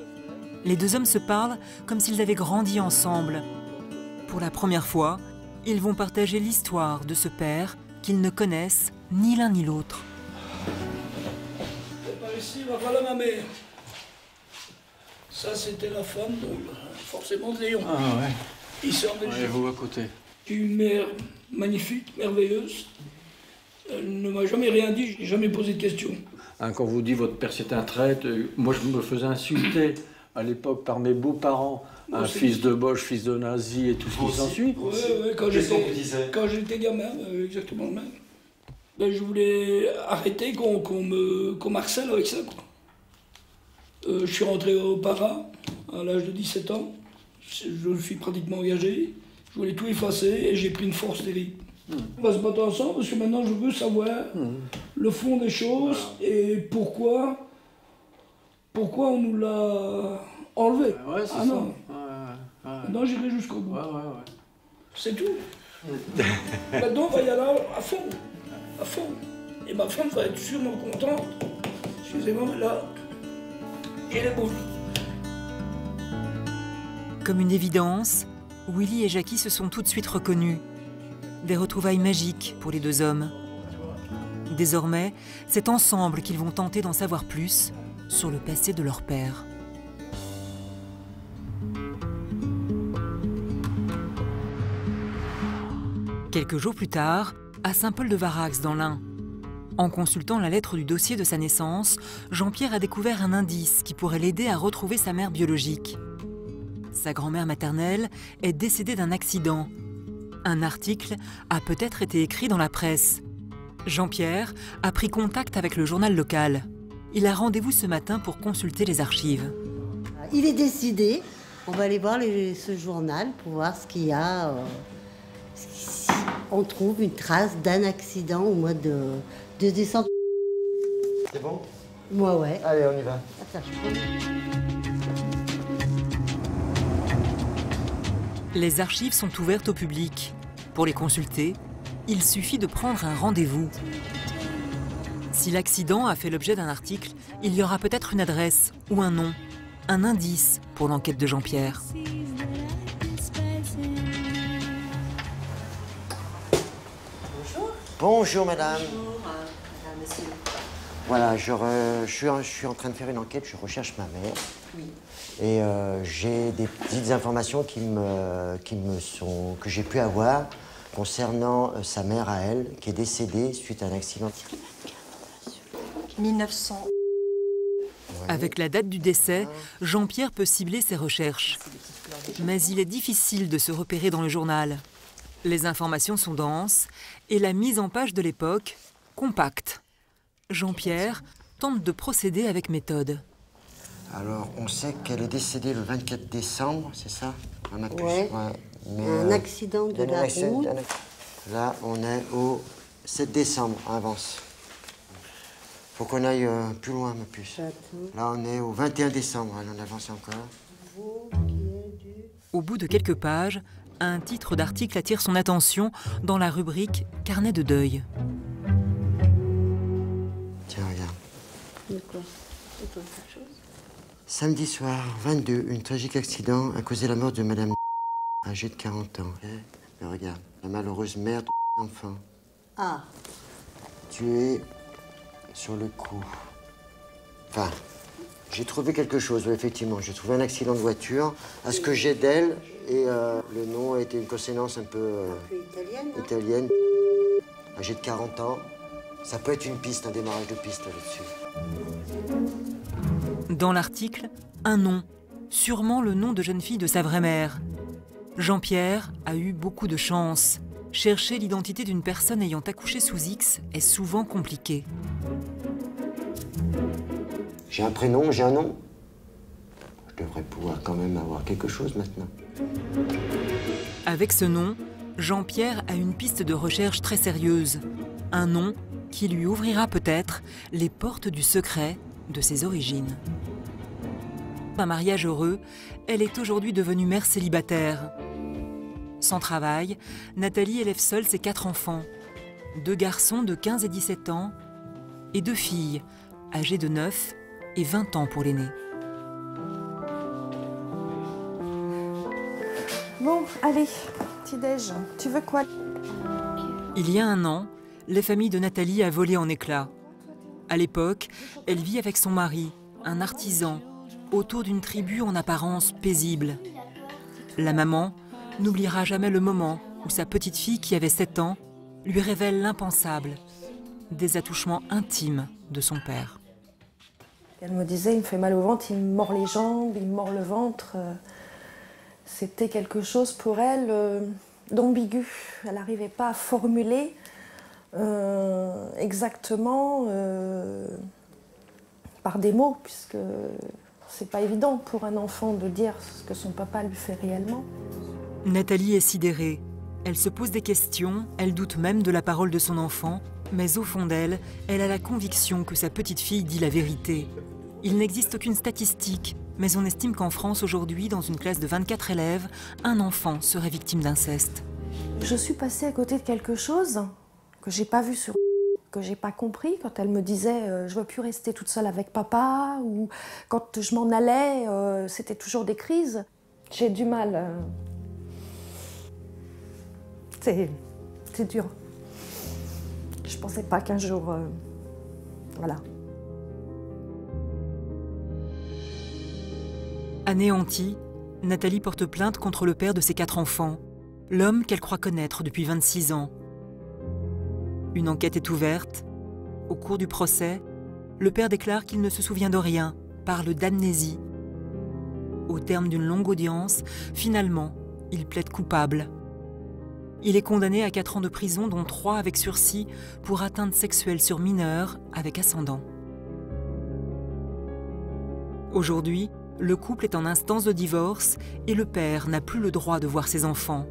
Les deux hommes se parlent comme s'ils avaient grandi ensemble. Pour la première fois, ils vont partager l'histoire de ce père qu'ils ne connaissent ni l'un ni l'autre. C'est par ici, voilà ma mère. Ça, c'était la femme, donc, forcément, de Léon. Ah ouais. Il sort de Et vous à côté? J'ai une mère magnifique, merveilleuse. Elle ne m'a jamais rien dit, je n'ai jamais posé de questions. Hein, quand vous dites votre père c'est un traître, moi je me faisais insulter à l'époque par mes beaux-parents, un fils de Boche, fils de nazi et tout ce qui s'ensuit. Oui, quand j'étais gamin, exactement le même. Ben, je voulais arrêter qu'on m'harcèle avec ça, quoi. Je suis rentré au para à l'âge de 17 ans. Je me suis pratiquement engagé. Je voulais tout effacer et j'ai pris une force terrible. On va se battre ensemble parce que maintenant je veux savoir le fond des choses et pourquoi on nous l'a enlevé. Ouais, c'est ah ça. non, Non, j'irai jusqu'au bout. C'est tout. Maintenant on va y aller à fond. À fond. Et ma femme va être sûrement contente. Excusez-moi, mais là, j'ai les boules. Comme une évidence, Willy et Jackie se sont tout de suite reconnus. Des retrouvailles magiques pour les deux hommes. Désormais, c'est ensemble qu'ils vont tenter d'en savoir plus sur le passé de leur père. Quelques jours plus tard, à Saint-Paul-de-Varax dans l'Ain. En consultant la lettre du dossier de sa naissance, Jean-Pierre a découvert un indice qui pourrait l'aider à retrouver sa mère biologique. Sa grand-mère maternelle est décédée d'un accident. Un article a peut-être été écrit dans la presse. Jean-Pierre a pris contact avec le journal local. Il a rendez-vous ce matin pour consulter les archives. Il est décidé. On va aller voir ce journal pour voir ce qu'il y a. Si on trouve une trace d'un accident au mois de décembre. C'est bon? Moi, ouais. Allez, on y va. Attends, Les archives sont ouvertes au public. Pour les consulter, il suffit de prendre un rendez-vous. Si l'accident a fait l'objet d'un article, il y aura peut-être une adresse ou un nom, un indice pour l'enquête de Jean-Pierre. Bonjour madame. Bonjour, madame, monsieur. Voilà, je suis en train de faire une enquête, je recherche ma mère. Oui. Et j'ai des petites informations que j'ai pu avoir concernant sa mère à elle, qui est décédée suite à un accident. 1900. Ouais. Avec la date du décès, Jean-Pierre peut cibler ses recherches. Mais il est difficile de se repérer dans le journal. Les informations sont denses et la mise en page de l'époque, compacte. Jean-Pierre tente de procéder avec méthode. Alors, on sait qu'elle est décédée le 24 décembre, c'est ça? Ouais. Mais, un accident de la route. Là, on est au 7 décembre, on avance. Faut qu'on aille plus loin, ma puce. Là, on est au 21 décembre, allez, on avance encore. Au bout de quelques pages, un titre d'article attire son attention dans la rubrique « Carnet de deuil ». Tiens, regarde. De quoi? De quoi chose? Samedi soir, 22, un tragique accident a causé la mort de Madame âgée de 40 ans. Mais regarde, la malheureuse mère de l'enfant. Ah. Tuée sur le coup. Enfin, j'ai trouvé quelque chose, oui, effectivement. J'ai trouvé un accident de voiture. À ce que j'ai d'elle, et le nom a été une consonance un peu italienne. Âgée de 40 ans. Ça peut être une piste, un démarrage de piste là-dessus. Dans l'article, un nom, sûrement le nom de jeune fille de sa vraie mère. Jean-Pierre a eu beaucoup de chance. Chercher l'identité d'une personne ayant accouché sous X est souvent compliqué. J'ai un prénom, j'ai un nom. Je devrais pouvoir quand même avoir quelque chose maintenant. Avec ce nom, Jean-Pierre a une piste de recherche très sérieuse. Un nom qui lui ouvrira peut-être les portes du secret de ses origines. Un mariage heureux, elle est aujourd'hui devenue mère célibataire. Sans travail, Nathalie élève seule ses 4 enfants. 2 garçons de 15 et 17 ans et 2 filles, âgées de 9 et 20 ans pour l'aîné. Bon, allez, petit-déj, tu veux quoi? Il y a un an, la famille de Nathalie a volé en éclats. À l'époque, elle vit avec son mari, un artisan, autour d'une tribu en apparence paisible. La maman n'oubliera jamais le moment où sa petite fille, qui avait 7 ans, lui révèle l'impensable, des attouchements intimes de son père. Elle me disait, il me fait mal au ventre, il me mord les jambes, il me mord le ventre. C'était quelque chose pour elle d'ambigu. Elle n'arrivait pas à formuler exactement par des mots, puisque c'est pas évident pour un enfant de dire ce que son papa lui fait réellement. Nathalie est sidérée. Elle se pose des questions, elle doute même de la parole de son enfant, mais au fond d'elle, elle a la conviction que sa petite fille dit la vérité. Il n'existe aucune statistique, mais on estime qu'en France aujourd'hui, dans une classe de 24 élèves, un enfant serait victime d'inceste. Je suis passée à côté de quelque chose que j'ai pas vu que j'ai pas compris quand elle me disait je veux plus rester toute seule avec papa, ou quand je m'en allais, c'était toujours des crises. J'ai du mal. C'est dur. Je pensais pas qu'un jour, voilà. Anéantie, Nathalie porte plainte contre le père de ses 4 enfants, l'homme qu'elle croit connaître depuis 26 ans. Une enquête est ouverte. Au cours du procès, le père déclare qu'il ne se souvient de rien, parle d'amnésie. Au terme d'une longue audience, finalement, il plaide coupable. Il est condamné à 4 ans de prison, dont 3 avec sursis, pour atteinte sexuelle sur mineurs avec ascendant. Aujourd'hui, le couple est en instance de divorce et le père n'a plus le droit de voir ses enfants.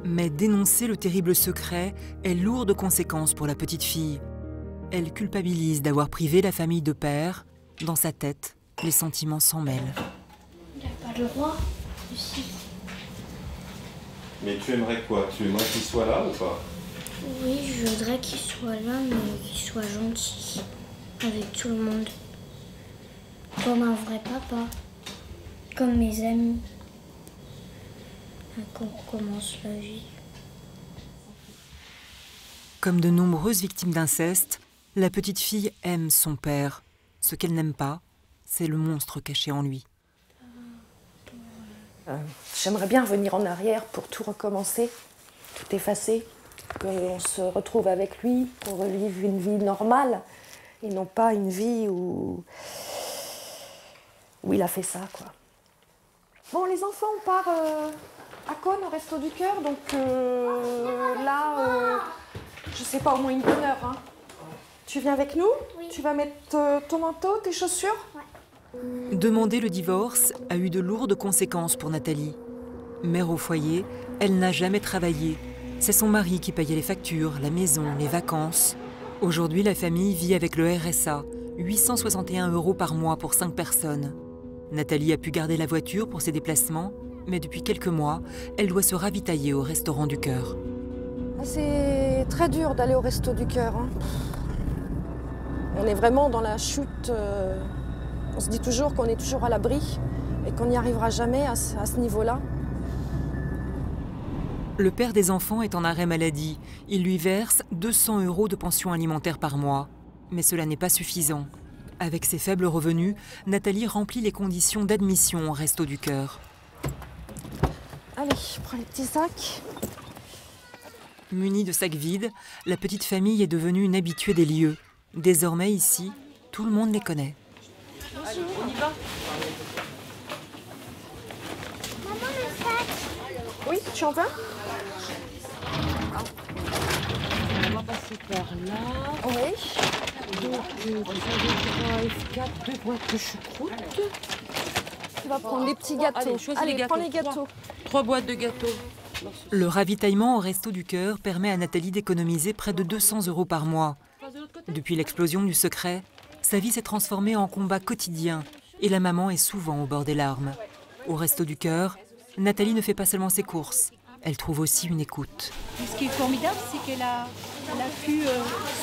Mais dénoncer le terrible secret est lourd de conséquences pour la petite fille. Elle culpabilise d'avoir privé la famille de père. Dans sa tête, les sentiments s'en mêlent. Il n'a pas le droit aussi. Mais tu aimerais quoi? Tu aimerais qu'il soit là ou pas? Oui, je voudrais qu'il soit là, mais qu'il soit gentil avec tout le monde. Comme un vrai papa. Comme mes amis. Quand on commence la vie. Comme de nombreuses victimes d'inceste, la petite fille aime son père. Ce qu'elle n'aime pas, c'est le monstre caché en lui. J'aimerais bien revenir en arrière pour tout recommencer, tout effacer, qu'on se retrouve avec lui, qu'on revive une vie normale, et non pas une vie où il a fait ça, quoi. Bon, les enfants, on part à Cône, au Resto du Cœur, donc là, je sais pas, au moins une bonne heure. Hein. Tu viens avec nous? Oui. Tu vas mettre ton manteau, tes chaussures? Ouais. Demander le divorce a eu de lourdes conséquences pour Nathalie. Mère au foyer, elle n'a jamais travaillé. C'est son mari qui payait les factures, la maison, les vacances. Aujourd'hui, la famille vit avec le RSA, 861 € par mois pour 5 personnes. Nathalie a pu garder la voiture pour ses déplacements, mais depuis quelques mois, elle doit se ravitailler au Resto du Cœur. C'est très dur d'aller au Resto du Cœur. Hein. On est vraiment dans la chute. On se dit toujours qu'on est toujours à l'abri et qu'on n'y arrivera jamais à ce niveau-là. Le père des enfants est en arrêt maladie. Il lui verse 200 € de pension alimentaire par mois. Mais cela n'est pas suffisant. Avec ses faibles revenus, Nathalie remplit les conditions d'admission au Resto du Cœur. Allez, je prends les petits sacs. Munie de sacs vides, la petite famille est devenue une habituée des lieux. Désormais, ici, tout le monde les connaît. Allez, on y va. Maman, le sac. Oui, tu en veux? On va passer par là. Oui. Donc, 3 F4, 2 boîtes de choucroute. Tu vas prendre les petits gâteaux. Allez, choisis les gâteaux. Prends les gâteaux. 3 boîtes de gâteaux. Le ravitaillement au Resto du Cœur permet à Nathalie d'économiser près de 200 € par mois. Depuis l'explosion du secret, sa vie s'est transformée en combat quotidien et la maman est souvent au bord des larmes. Au Resto du Cœur, Nathalie ne fait pas seulement ses courses, elle trouve aussi une écoute. Ce qui est formidable, c'est qu'elle a pu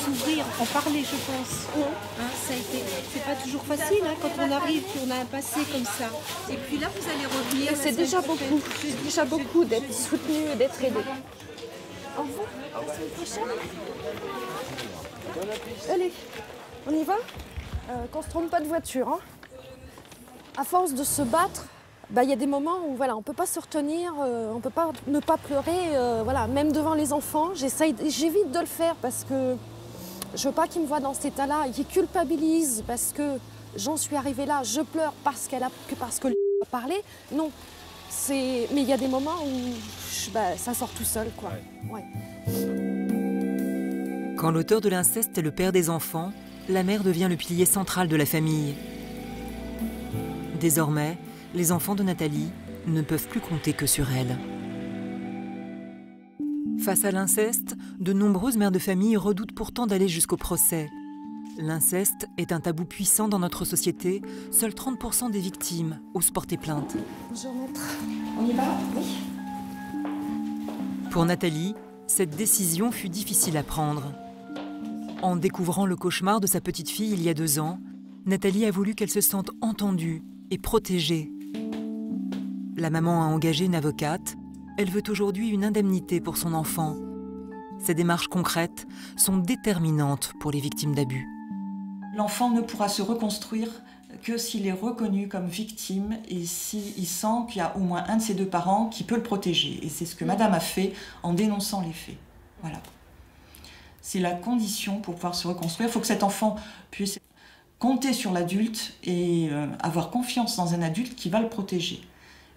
s'ouvrir, en parler, je pense. Hein, c'est pas toujours facile hein, quand on arrive, qu'on a un passé comme ça. Et puis là, vous allez revenir. C'est déjà beaucoup. C'est déjà beaucoup d'être soutenu et d'être aidé. Au revoir. À la semaine prochaine. Allez, on y va qu'on se trompe pas de voiture. Hein. À force de se battre, il y a des moments où voilà, on ne peut pas se retenir, on ne peut pas ne pas pleurer. Voilà, même devant les enfants, j'évite de le faire parce que je ne veux pas qu'ils me voient dans cet état-là, qu'ils culpabilisent parce que j'en suis arrivée là, je pleure parce que a parlé. Non, mais il y a des moments où ça sort tout seul, quoi. Ouais. Quand l'auteur de l'inceste est le père des enfants, la mère devient le pilier central de la famille. Désormais, les enfants de Nathalie ne peuvent plus compter que sur elle. Face à l'inceste, de nombreuses mères de famille redoutent pourtant d'aller jusqu'au procès. L'inceste est un tabou puissant dans notre société. Seuls 30% des victimes osent porter plainte. Bonjour maître. On y va? Oui. Pour Nathalie, cette décision fut difficile à prendre. En découvrant le cauchemar de sa petite fille il y a 2 ans, Nathalie a voulu qu'elle se sente entendue et protégée. La maman a engagé une avocate. Elle veut aujourd'hui une indemnité pour son enfant. Ces démarches concrètes sont déterminantes pour les victimes d'abus. L'enfant ne pourra se reconstruire que s'il est reconnu comme victime et s'il sent qu'il y a au moins un de ses 2 parents qui peut le protéger. Et c'est ce que madame a fait en dénonçant les faits. Voilà. C'est la condition pour pouvoir se reconstruire. Il faut que cet enfant puisse compter sur l'adulte et avoir confiance dans un adulte qui va le protéger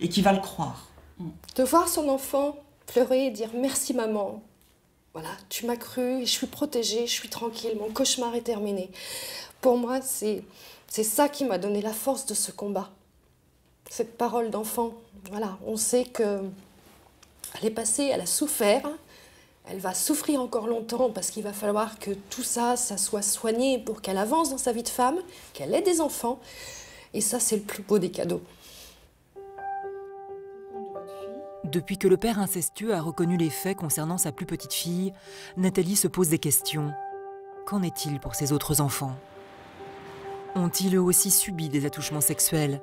et qui va le croire. De voir son enfant pleurer et dire « Merci maman, voilà, tu m'as cru, je suis protégée, je suis tranquille, mon cauchemar est terminé. » Pour moi, c'est ça qui m'a donné la force de ce combat. Cette parole d'enfant, voilà, on sait qu'elle est passée, elle a souffert, elle va souffrir encore longtemps parce qu'il va falloir que tout ça soit soigné pour qu'elle avance dans sa vie de femme, qu'elle ait des enfants. Et ça, c'est le plus beau des cadeaux. Depuis que le père incestueux a reconnu les faits concernant sa plus petite fille, Nathalie se pose des questions. Qu'en est-il pour ses autres enfants? Ont-ils eux aussi subi des attouchements sexuels?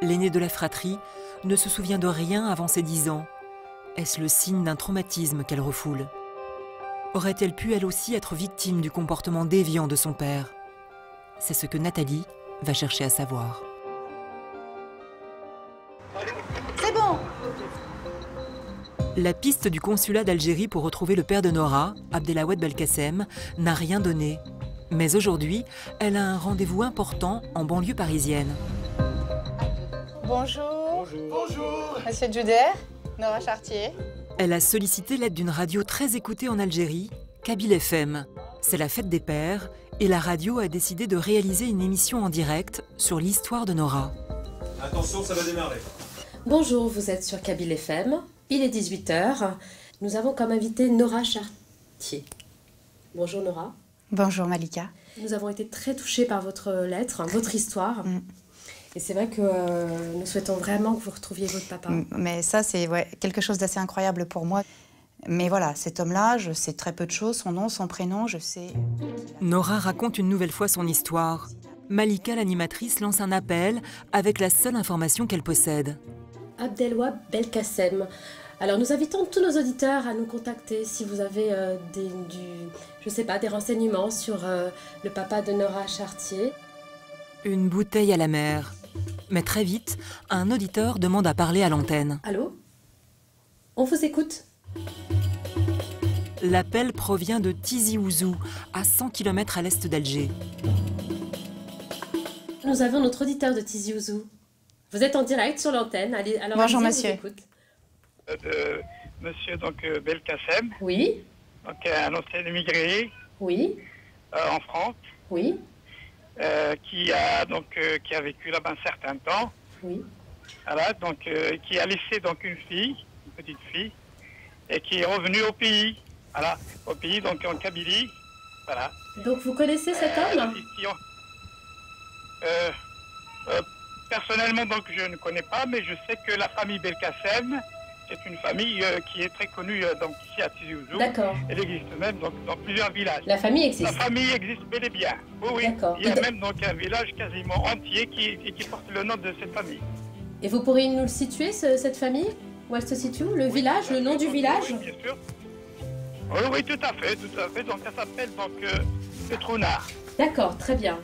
L'aînée de la fratrie ne se souvient de rien avant ses 10 ans. Est-ce le signe d'un traumatisme qu'elle refoule? Aurait-elle pu elle aussi être victime du comportement déviant de son père? C'est ce que Nathalie va chercher à savoir. C'est bon! La piste du consulat d'Algérie pour retrouver le père de Nora, Abdelawed Belkacem, n'a rien donné. Mais aujourd'hui, elle a un rendez-vous important en banlieue parisienne. Bonjour. Bonjour. Monsieur Juder, Nora Chartier. Elle a sollicité l'aide d'une radio très écoutée en Algérie, Kabyle FM. C'est la fête des pères et la radio a décidé de réaliser une émission en direct sur l'histoire de Nora. Attention, ça va démarrer. Bonjour, vous êtes sur Kabyle FM. Il est 18h. Nous avons comme invité Nora Chartier. Bonjour Nora. Bonjour Malika. Nous avons été très touchés par votre lettre, votre histoire. Et c'est vrai que nous souhaitons vraiment que vous retrouviez votre papa. Mais ça, c'est quelque chose d'assez incroyable pour moi. Mais voilà, cet homme-là, je sais très peu de choses, son nom, son prénom, je sais... Nora raconte une nouvelle fois son histoire. Malika, l'animatrice, lance un appel avec la seule information qu'elle possède. Abdelwahab Belkacem. Alors nous invitons tous nos auditeurs à nous contacter si vous avez des renseignements sur le papa de Nora Chartier. Une bouteille à la mer. Mais très vite, un auditeur demande à parler à l'antenne. Allô? On vous écoute. L'appel provient de Tizi Ouzou, à 100 km à l'est d'Alger. Nous avons notre auditeur de Tizi Ouzou. Vous êtes en direct sur l'antenne. Alors bonjour monsieur. Monsieur Belkacem. Oui. Donc un ancien immigré. Oui. En France. Oui. Qui a vécu là-bas un certain temps. Oui. Voilà, qui a laissé une fille, une petite fille, et qui est revenu au pays. Voilà, au pays, en Kabylie. Voilà. Donc vous connaissez cet homme? Personnellement, je ne connais pas, mais je sais que la famille Belkacem, c'est une famille qui est très connue ici à Tizi Ouzou. D'accord. Elle existe même dans plusieurs villages. La famille existe? La famille existe bel et bien. Oui. D'accord. Il y a même un village quasiment entier qui porte le nom de cette famille. Et vous pourriez nous le situer, cette famille? Où elle se situe? Le village, le nom du village? Oui, bien sûr. Oui, tout à fait. Donc ça s'appelle Petrounard. D'accord, très bien.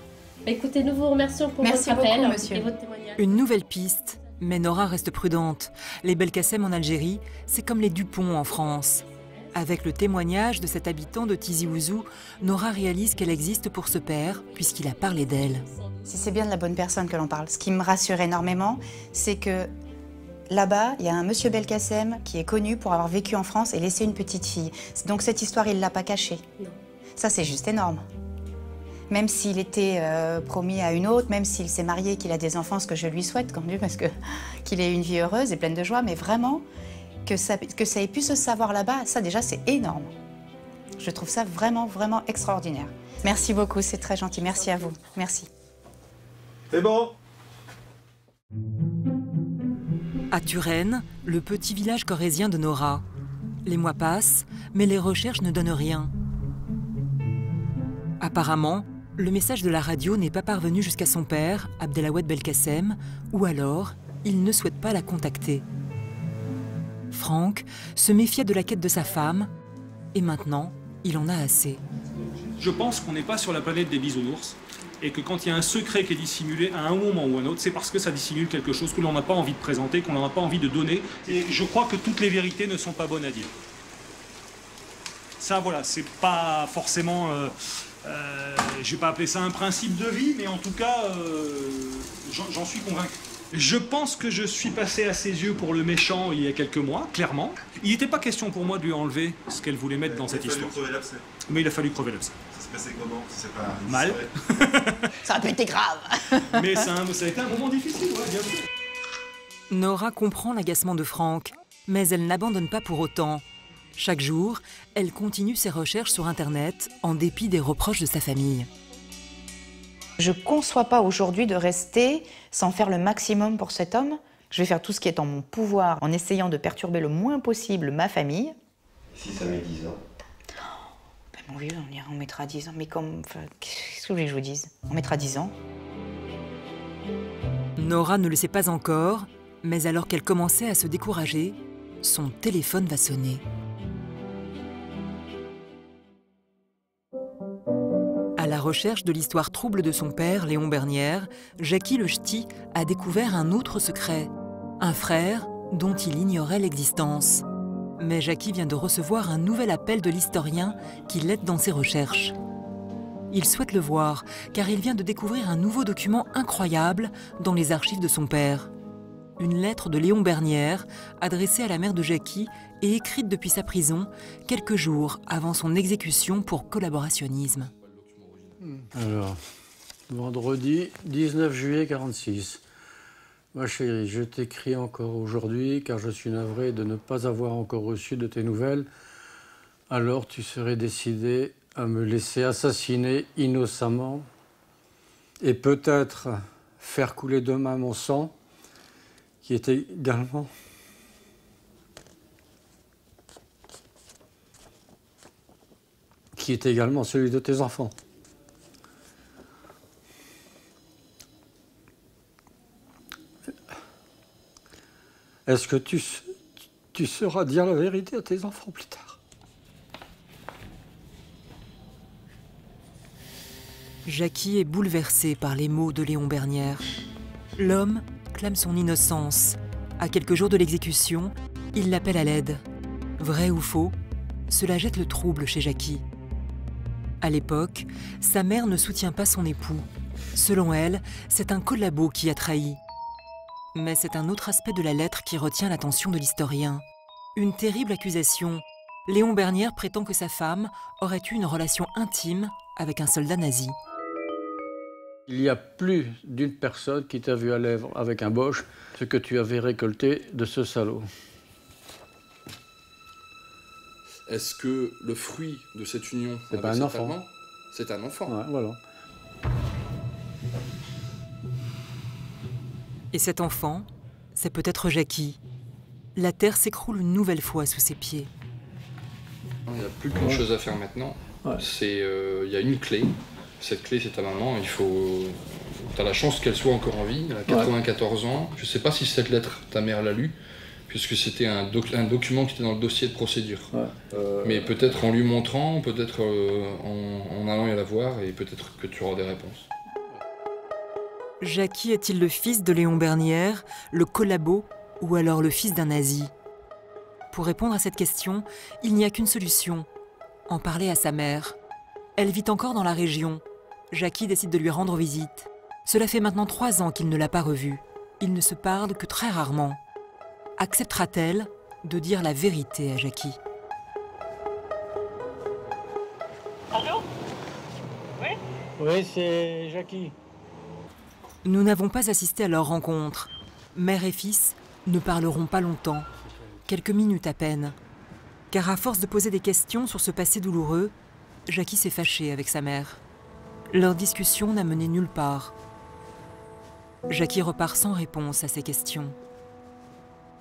Écoutez, nous vous remercions pour votre appel et votre témoignage. Une nouvelle piste, mais Nora reste prudente. Les Belkacem en Algérie, c'est comme les Dupont en France. Avec le témoignage de cet habitant de Tizi Ouzou, Nora réalise qu'elle existe pour ce père, puisqu'il a parlé d'elle. Si c'est bien de la bonne personne que l'on parle, ce qui me rassure énormément, c'est que là-bas, il y a un monsieur Belkacem qui est connu pour avoir vécu en France et laissé une petite fille. Donc cette histoire, il ne l'a pas cachée. Non. Ça, c'est juste énorme. Même s'il était promis à une autre, même s'il s'est marié, qu'il a des enfants, ce que je lui souhaite quand même, parce qu'il ait une vie heureuse et pleine de joie, mais vraiment, que ça ait pu se savoir là-bas, ça déjà, c'est énorme. Je trouve ça vraiment, vraiment extraordinaire. Merci beaucoup, c'est très gentil. Merci à vous. Merci. C'est bon. À Turenne, le petit village corrézien de Nora. Les mois passent, mais les recherches ne donnent rien. Apparemment, le message de la radio n'est pas parvenu jusqu'à son père, Abdelwahab Belkacem, ou alors, il ne souhaite pas la contacter. Franck se méfiait de la quête de sa femme, et maintenant, il en a assez. Je pense qu'on n'est pas sur la planète des bisounours, et que quand il y a un secret qui est dissimulé à un moment ou à un autre, c'est parce que ça dissimule quelque chose que l'on n'a pas envie de présenter, qu'on n'a pas envie de donner, et je crois que toutes les vérités ne sont pas bonnes à dire. Ça, voilà, c'est pas forcément... je vais pas appeler ça un principe de vie, mais en tout cas, j'en suis convaincu. Je pense que je suis passé à ses yeux pour le méchant il y a quelques mois, clairement. Il n'était pas question pour moi de lui enlever ce qu'elle voulait mettre dans cette histoire. Mais il a fallu crever l'abcès. Ça se passait comment? C'est pas mal. Ça a pu être grave. Mais ça a été un moment difficile, ouais, bien sûr. Nora comprend l'agacement de Franck, mais elle n'abandonne pas pour autant. Chaque jour, elle continue ses recherches sur Internet, en dépit des reproches de sa famille. Je ne conçois pas aujourd'hui de rester sans faire le maximum pour cet homme. Je vais faire tout ce qui est en mon pouvoir en essayant de perturber le moins possible ma famille. Si ça met 10 ans? Ben mon vieux, on mettra 10 ans. Mais qu'est-ce que vous voulez que je vous dise? On mettra 10 ans. Nora ne le sait pas encore, mais alors qu'elle commençait à se décourager, son téléphone va sonner. À la recherche de l'histoire trouble de son père, Léon Bernière, Jackie le ch'ti a découvert un autre secret. Un frère dont il ignorait l'existence. Mais Jackie vient de recevoir un nouvel appel de l'historien qui l'aide dans ses recherches. Il souhaite le voir, car il vient de découvrir un nouveau document incroyable dans les archives de son père. Une lettre de Léon Bernière, adressée à la mère de Jackie et écrite depuis sa prison, quelques jours avant son exécution pour collaborationnisme. Alors, vendredi 19 juillet 46. Ma chérie, je t'écris encore aujourd'hui car je suis navré de ne pas avoir encore reçu de tes nouvelles. Alors tu serais décidé à me laisser assassiner innocemment et peut-être faire couler demain mon sang, qui est également celui de tes enfants. Est-ce que tu sauras dire la vérité à tes enfants plus tard? Jackie est bouleversée par les mots de Léon Bernière. L'homme clame son innocence. À quelques jours de l'exécution, il l'appelle à l'aide. Vrai ou faux, cela jette le trouble chez Jackie. À l'époque, sa mère ne soutient pas son époux. Selon elle, c'est un collabo qui a trahi. Mais c'est un autre aspect de la lettre qui retient l'attention de l'historien. Une terrible accusation. Léon Bernière prétend que sa femme aurait eu une relation intime avec un soldat nazi. Il y a plus d'une personne qui t'a vu à l'œuvre avec un Boche, ce que tu avais récolté de ce salaud. Est-ce que le fruit de cette union c'est pas un enfant? C'est un enfant. Ouais, voilà. Et cet enfant, c'est peut-être Jackie. La terre s'écroule une nouvelle fois sous ses pieds. Il n'y a plus qu'une chose à faire maintenant. Ouais. Il y a une clé. Cette clé, c'est ta maman. Tu as la chance qu'elle soit encore en vie. Elle a 94 ans. Je ne sais pas si cette lettre, ta mère l'a lue, puisque c'était un document qui était dans le dossier de procédure. Mais peut-être en lui montrant, peut-être en allant y la voir, et peut-être que tu auras des réponses. Jackie est-il le fils de Léon Bernière, le collabo, ou alors le fils d'un nazi? Pour répondre à cette question, il n'y a qu'une solution, en parler à sa mère. Elle vit encore dans la région. Jackie décide de lui rendre visite. Cela fait maintenant 3 ans qu'il ne l'a pas revue. Ils ne se parlent que très rarement. Acceptera-t-elle de dire la vérité à Jackie? Allô? Oui? Oui, c'est Jackie. Nous n'avons pas assisté à leur rencontre. Mère et fils ne parleront pas longtemps, quelques minutes à peine. Car à force de poser des questions sur ce passé douloureux, Jackie s'est fâchée avec sa mère. Leur discussion n'a mené nulle part. Jackie repart sans réponse à ces questions.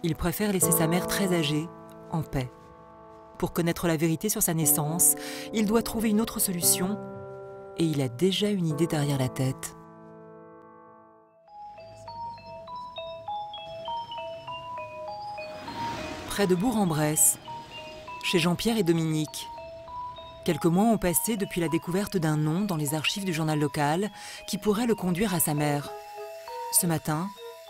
Il préfère laisser sa mère très âgée en paix. Pour connaître la vérité sur sa naissance, il doit trouver une autre solution et il a déjà une idée derrière la tête. Près de Bourg-en-Bresse, chez Jean-Pierre et Dominique. Quelques mois ont passé depuis la découverte d'un nom dans les archives du journal local qui pourrait le conduire à sa mère. Ce matin,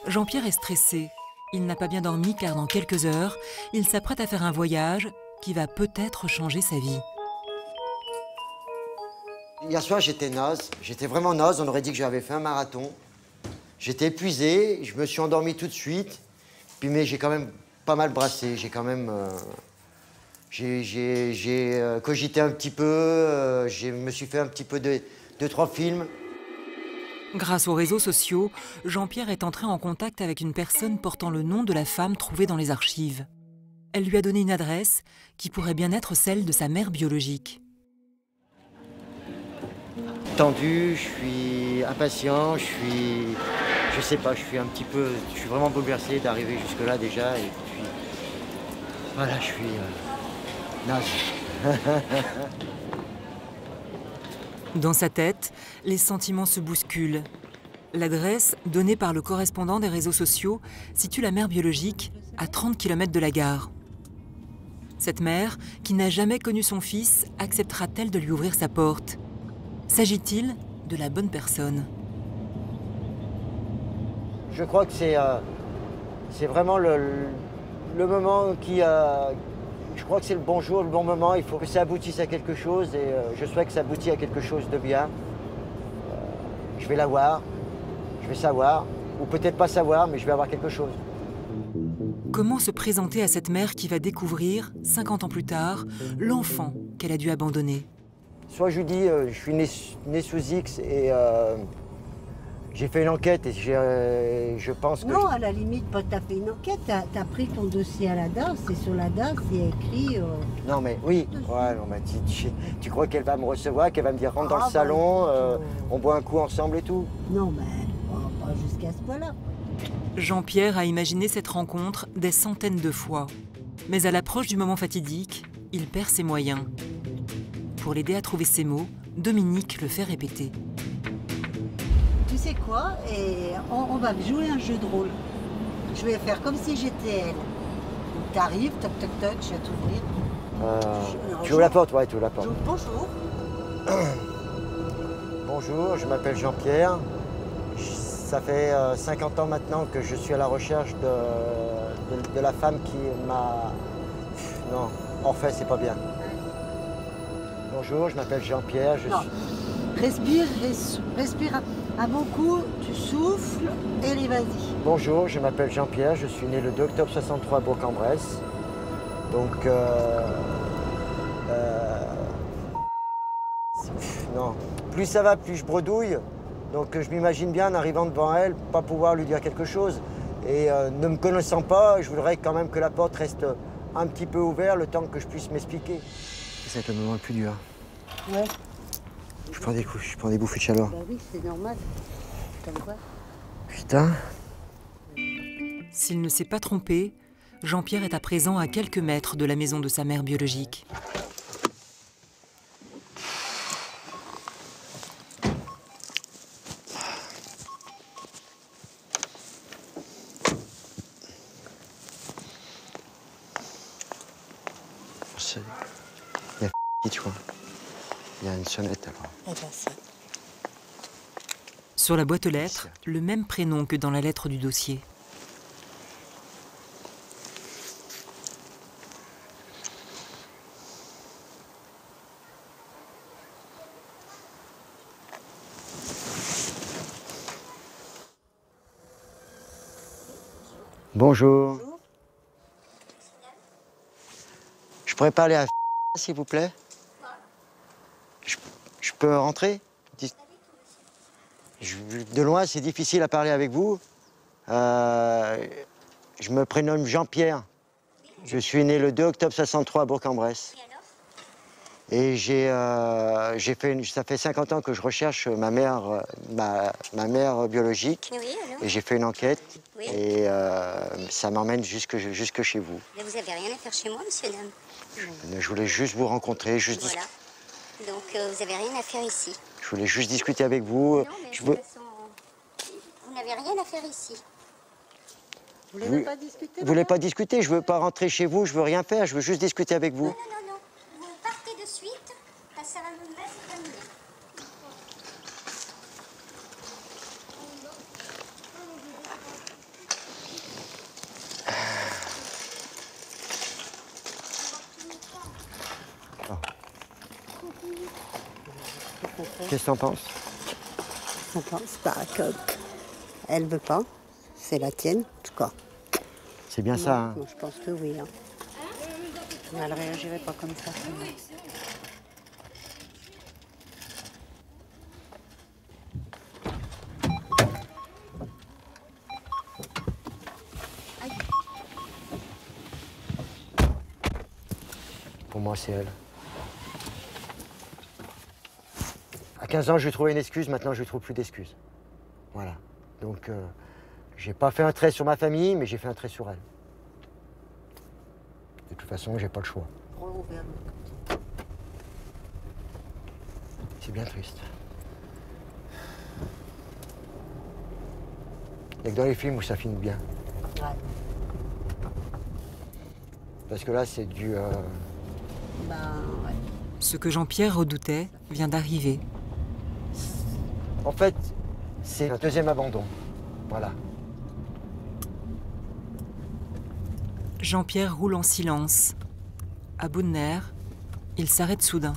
Jean-Pierre est stressé. Il n'a pas bien dormi car dans quelques heures, il s'apprête à faire un voyage qui va peut-être changer sa vie. Hier soir, j'étais naze. J'étais vraiment naze. On aurait dit que j'avais fait un marathon. J'étais épuisé. Je me suis endormi tout de suite. Puis, mais j'ai quand même pas mal brassé. J'ai quand même... J'ai cogité un petit peu. Je me suis fait un petit peu de 2-3 films. Grâce aux réseaux sociaux, Jean-Pierre est entré en contact avec une personne portant le nom de la femme trouvée dans les archives. Elle lui a donné une adresse qui pourrait bien être celle de sa mère biologique. Tendu, je suis impatient, je sais pas, je suis vraiment bouleversé d'arriver jusque-là déjà. Et puis, voilà, je suis naze. Dans sa tête, les sentiments se bousculent. L'adresse, donnée par le correspondant des réseaux sociaux, situe la mère biologique à 30 km de la gare. Cette mère, qui n'a jamais connu son fils, acceptera-t-elle de lui ouvrir sa porte? S'agit-il de la bonne personne? Je crois que c'est vraiment le moment qui... je crois que c'est le bon jour, le bon moment. Il faut que ça aboutisse à quelque chose et je souhaite que ça aboutisse à quelque chose de bien. Je vais la voir, je vais savoir, ou peut-être pas savoir, mais je vais avoir quelque chose. Comment se présenter à cette mère qui va découvrir, 50 ans plus tard, l'enfant qu'elle a dû abandonner? Soit je lui dis, je suis né sous X et J'ai fait une enquête et je pense que... Non, à la limite, pas t'as fait une enquête, t'as pris ton dossier à la DAS, et sur la DAS, il y a écrit... Non mais oui, ouais, non, mais tu crois qu'elle va me recevoir, qu'elle va me dire rentre dans le salon, on boit un coup ensemble et tout? Non, mais pas jusqu'à ce point-là. Jean-Pierre a imaginé cette rencontre des centaines de fois. Mais à l'approche du moment fatidique, il perd ses moyens. Pour l'aider à trouver ses mots, Dominique le fait répéter. Tu sais quoi? Et on va jouer un jeu de rôle. Je vais faire comme si j'étais elle. T'arrives, toc toc toc, je vais t'ouvrir. Tu ouvres la porte? Ouais, tu ouvres la porte. Bonjour. Bonjour, je m'appelle Jean-Pierre. Ça fait 50 ans maintenant que je suis à la recherche de la femme qui m'a... Non, en fait, c'est pas bien. Bonjour, je m'appelle Jean-Pierre, je suis... Respire à bon coup, tu souffles et allez, vas-y. Bonjour, je m'appelle Jean-Pierre, je suis né le 2 octobre 63 à Bourg-en-Bresse. Donc, non, plus ça va, plus je bredouille. Donc je m'imagine bien en arrivant devant elle, pas pouvoir lui dire quelque chose. Et ne me connaissant pas, je voudrais quand même que la porte reste un petit peu ouverte le temps que je puisse m'expliquer. Ça va être le moment le plus dur. Ouais. Je prends des couches, je prends des bouffées de chaleur. Bah oui, c'est normal. Comme quoi. Putain. S'il ne s'est pas trompé, Jean-Pierre est à présent à quelques mètres de la maison de sa mère biologique. Il y a tu vois. Il y a une sonnette alors. Eh ben, ça. Sur la boîte aux lettres, le même prénom que dans la lettre du dossier. Bonjour. Je pourrais parler à s'il vous plaît? Je peux rentrer? De loin, c'est difficile à parler avec vous. Je me prénomme Jean-Pierre. Je suis né le 2 octobre 63 à Bourg-en-Bresse. Et ça fait 50 ans que je recherche ma mère biologique. Oui, et j'ai fait une enquête. Oui. Et ça m'emmène jusque chez vous. Mais vous n'avez rien à faire chez moi, monsieur, dame. Je voulais juste vous rencontrer. Voilà. Donc, vous n'avez rien à faire ici. Je voulais juste discuter avec vous. Non, mais de toute façon, vous n'avez rien à faire ici. Vous voulez pas discuter? Vous voulez pas discuter? Je veux pas rentrer chez vous, je veux rien faire, je veux juste discuter avec vous. Non. Vous partez de suite, la cérémonie là, c'est terminé. Qu'est-ce que t'en penses? Je pense pas qu'elle veut pas. C'est la tienne, en tout cas. C'est bien ça, hein? Je pense que oui. Hein. Elle ne réagirait pas comme ça. Pour moi, c'est elle. À 15 ans, je lui trouvais une excuse, maintenant je lui trouve plus d'excuses. Voilà. Donc, j'ai pas fait un trait sur ma famille, mais j'ai fait un trait sur elle. De toute façon, j'ai pas le choix. C'est bien triste. Il y a que dans les films où ça finit bien. Ouais. Parce que là, c'est du... Ouais. Ce que Jean-Pierre redoutait vient d'arriver. En fait, c'est un deuxième abandon. Voilà. Jean-Pierre roule en silence. À bout de nerfs, il s'arrête soudain.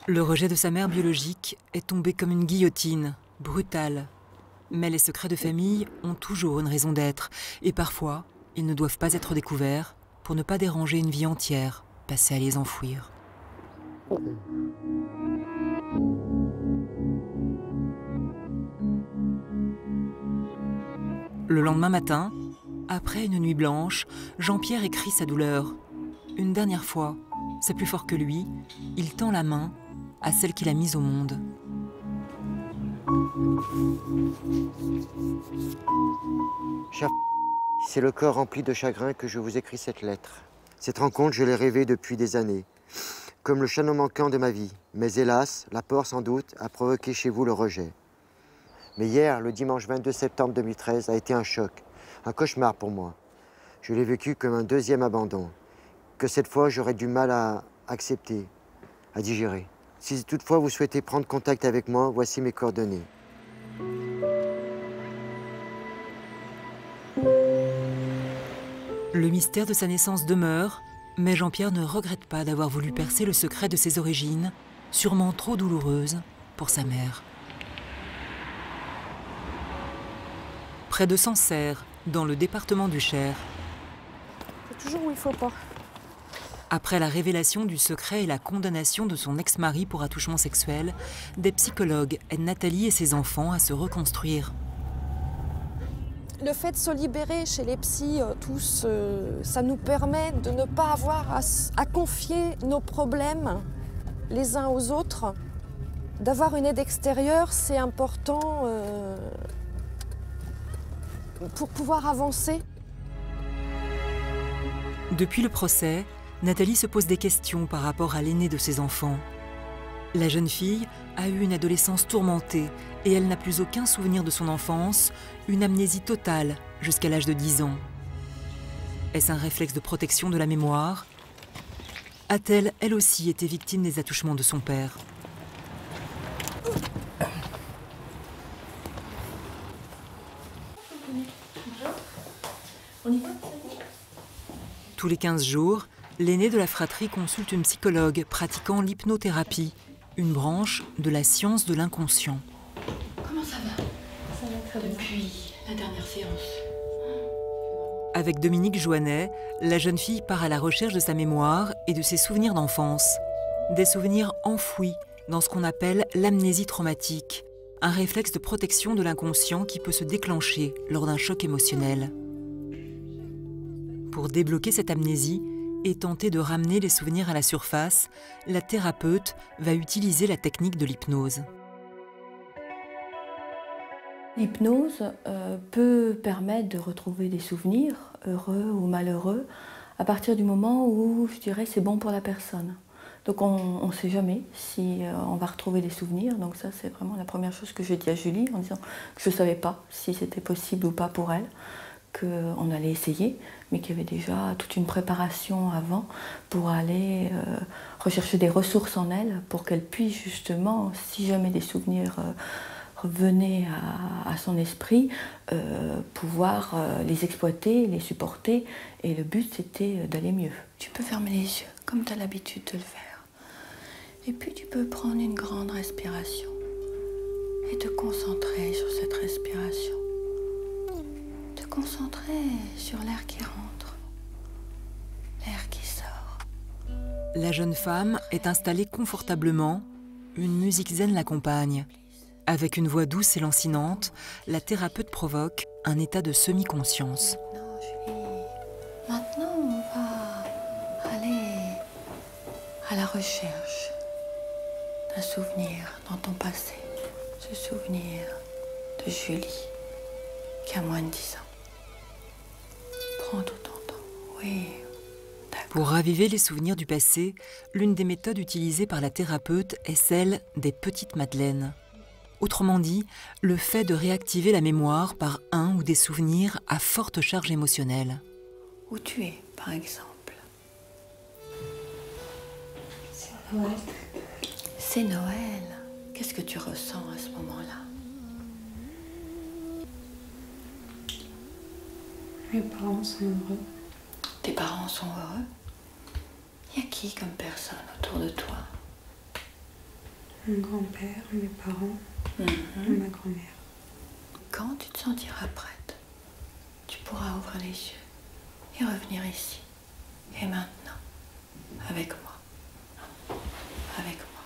Le rejet de sa mère biologique est tombé comme une guillotine, brutale. Mais les secrets de famille ont toujours une raison d'être. Et parfois, ils ne doivent pas être découverts pour ne pas déranger une vie entière passée à les enfouir. Le lendemain matin, après une nuit blanche, Jean-Pierre écrit sa douleur. Une dernière fois, c'est plus fort que lui, il tend la main à celle qu'il a mise au monde. Cher, c'est le cœur rempli de chagrin que je vous écris cette lettre. Cette rencontre, je l'ai rêvée depuis des années, comme le chaînon manquant de ma vie. Mais hélas, l'apport sans doute a provoqué chez vous le rejet. Mais hier, le dimanche 22 septembre 2013, a été un choc, un cauchemar pour moi. Je l'ai vécu comme un deuxième abandon, que cette fois j'aurais du mal à accepter, à digérer. Si toutefois vous souhaitez prendre contact avec moi, voici mes coordonnées. Le mystère de sa naissance demeure, mais Jean-Pierre ne regrette pas d'avoir voulu percer le secret de ses origines, sûrement trop douloureuses pour sa mère. Près de Sancerre, dans le département du Cher. C'est toujours où il faut pas. Après la révélation du secret et la condamnation de son ex-mari pour attouchement sexuel, des psychologues aident Nathalie et ses enfants à se reconstruire. Le fait de se libérer chez les psys tous, ça nous permet de ne pas avoir à confier nos problèmes les uns aux autres. D'avoir une aide extérieure, c'est important pour pouvoir avancer. Depuis le procès, Nathalie se pose des questions par rapport à l'aîné de ses enfants. La jeune fille a eu une adolescence tourmentée et elle n'a plus aucun souvenir de son enfance, une amnésie totale jusqu'à l'âge de 10 ans. Est-ce un réflexe de protection de la mémoire? A-t-elle, elle aussi, été victime des attouchements de son père? Tous les 15 jours, l'aîné de la fratrie consulte une psychologue pratiquant l'hypnothérapie, une branche de la science de l'inconscient. Comment ça va? Ça va très bien. Depuis la dernière séance. Avec Dominique Joannet, la jeune fille part à la recherche de sa mémoire et de ses souvenirs d'enfance. Des souvenirs enfouis dans ce qu'on appelle l'amnésie traumatique, un réflexe de protection de l'inconscient qui peut se déclencher lors d'un choc émotionnel. Pour débloquer cette amnésie et tenter de ramener les souvenirs à la surface, la thérapeute va utiliser la technique de l'hypnose. L'hypnose peut permettre de retrouver des souvenirs, heureux ou malheureux, à partir du moment où, je dirais, c'est bon pour la personne. Donc on ne sait jamais si on va retrouver des souvenirs. Donc ça, c'est vraiment la première chose que j'ai dit à Julie, en disant que je ne savais pas si c'était possible ou pas pour elle, qu'on allait essayer, mais qu'il y avait déjà toute une préparation avant pour aller rechercher des ressources en elle, pour qu'elle puisse justement, si jamais des souvenirs revenaient à son esprit, pouvoir les exploiter, les supporter. Et le but, c'était d'aller mieux. Tu peux fermer les yeux, comme tu as l'habitude de le faire. Et puis tu peux prendre une grande respiration et te concentrer sur cette respiration. Te concentrer sur l'air qui rentre, l'air qui sort. La jeune femme est installée confortablement, une musique zen l'accompagne. Avec une voix douce et lancinante, la thérapeute provoque un état de semi-conscience. Maintenant, on va aller à la recherche d'un souvenir dans ton passé. Ce souvenir de Julie, qui a moins de 10 ans. Prends tout ton temps. Oui. Pour raviver les souvenirs du passé, l'une des méthodes utilisées par la thérapeute est celle des petites madeleines. Autrement dit, le fait de réactiver la mémoire par un ou des souvenirs à forte charge émotionnelle. Où tu es, par exemple. C'est Noël. C'est Noël. Qu'est-ce que tu ressens à ce moment-là? Mes parents sont heureux. Tes parents sont heureux? Il y a qui comme personne autour de toi? Mon grand-père, mes parents, et ma grand-mère. Quand quand tu te sentiras prête, tu pourras ouvrir les yeux et revenir ici. Et maintenant, avec moi. Avec moi.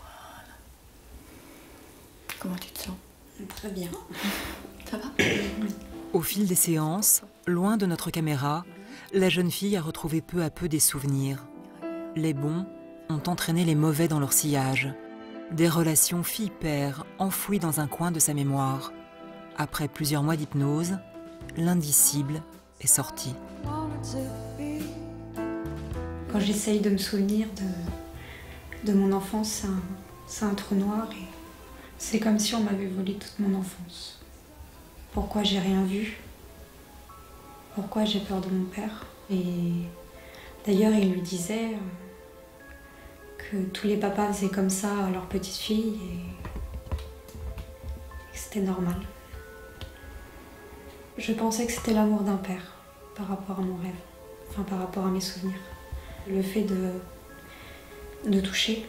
Voilà. Comment tu te sens? Très bien. Ça va? Au fil des séances, loin de notre caméra, la jeune fille a retrouvé peu à peu des souvenirs. Les bons ont entraîné les mauvais dans leur sillage. Des relations fille-père enfouies dans un coin de sa mémoire. Après plusieurs mois d'hypnose, l'indicible est sorti. Quand j'essaye de me souvenir de mon enfance, c'est un trou noir et c'est comme si on m'avait volé toute mon enfance. Pourquoi j'ai rien vu? Pourquoi j'ai peur de mon père? Et d'ailleurs, il lui disait que tous les papas faisaient comme ça à leur petite fille et que c'était normal. Je pensais que c'était l'amour d'un père par rapport à mon rêve, enfin par rapport à mes souvenirs. Le fait de toucher.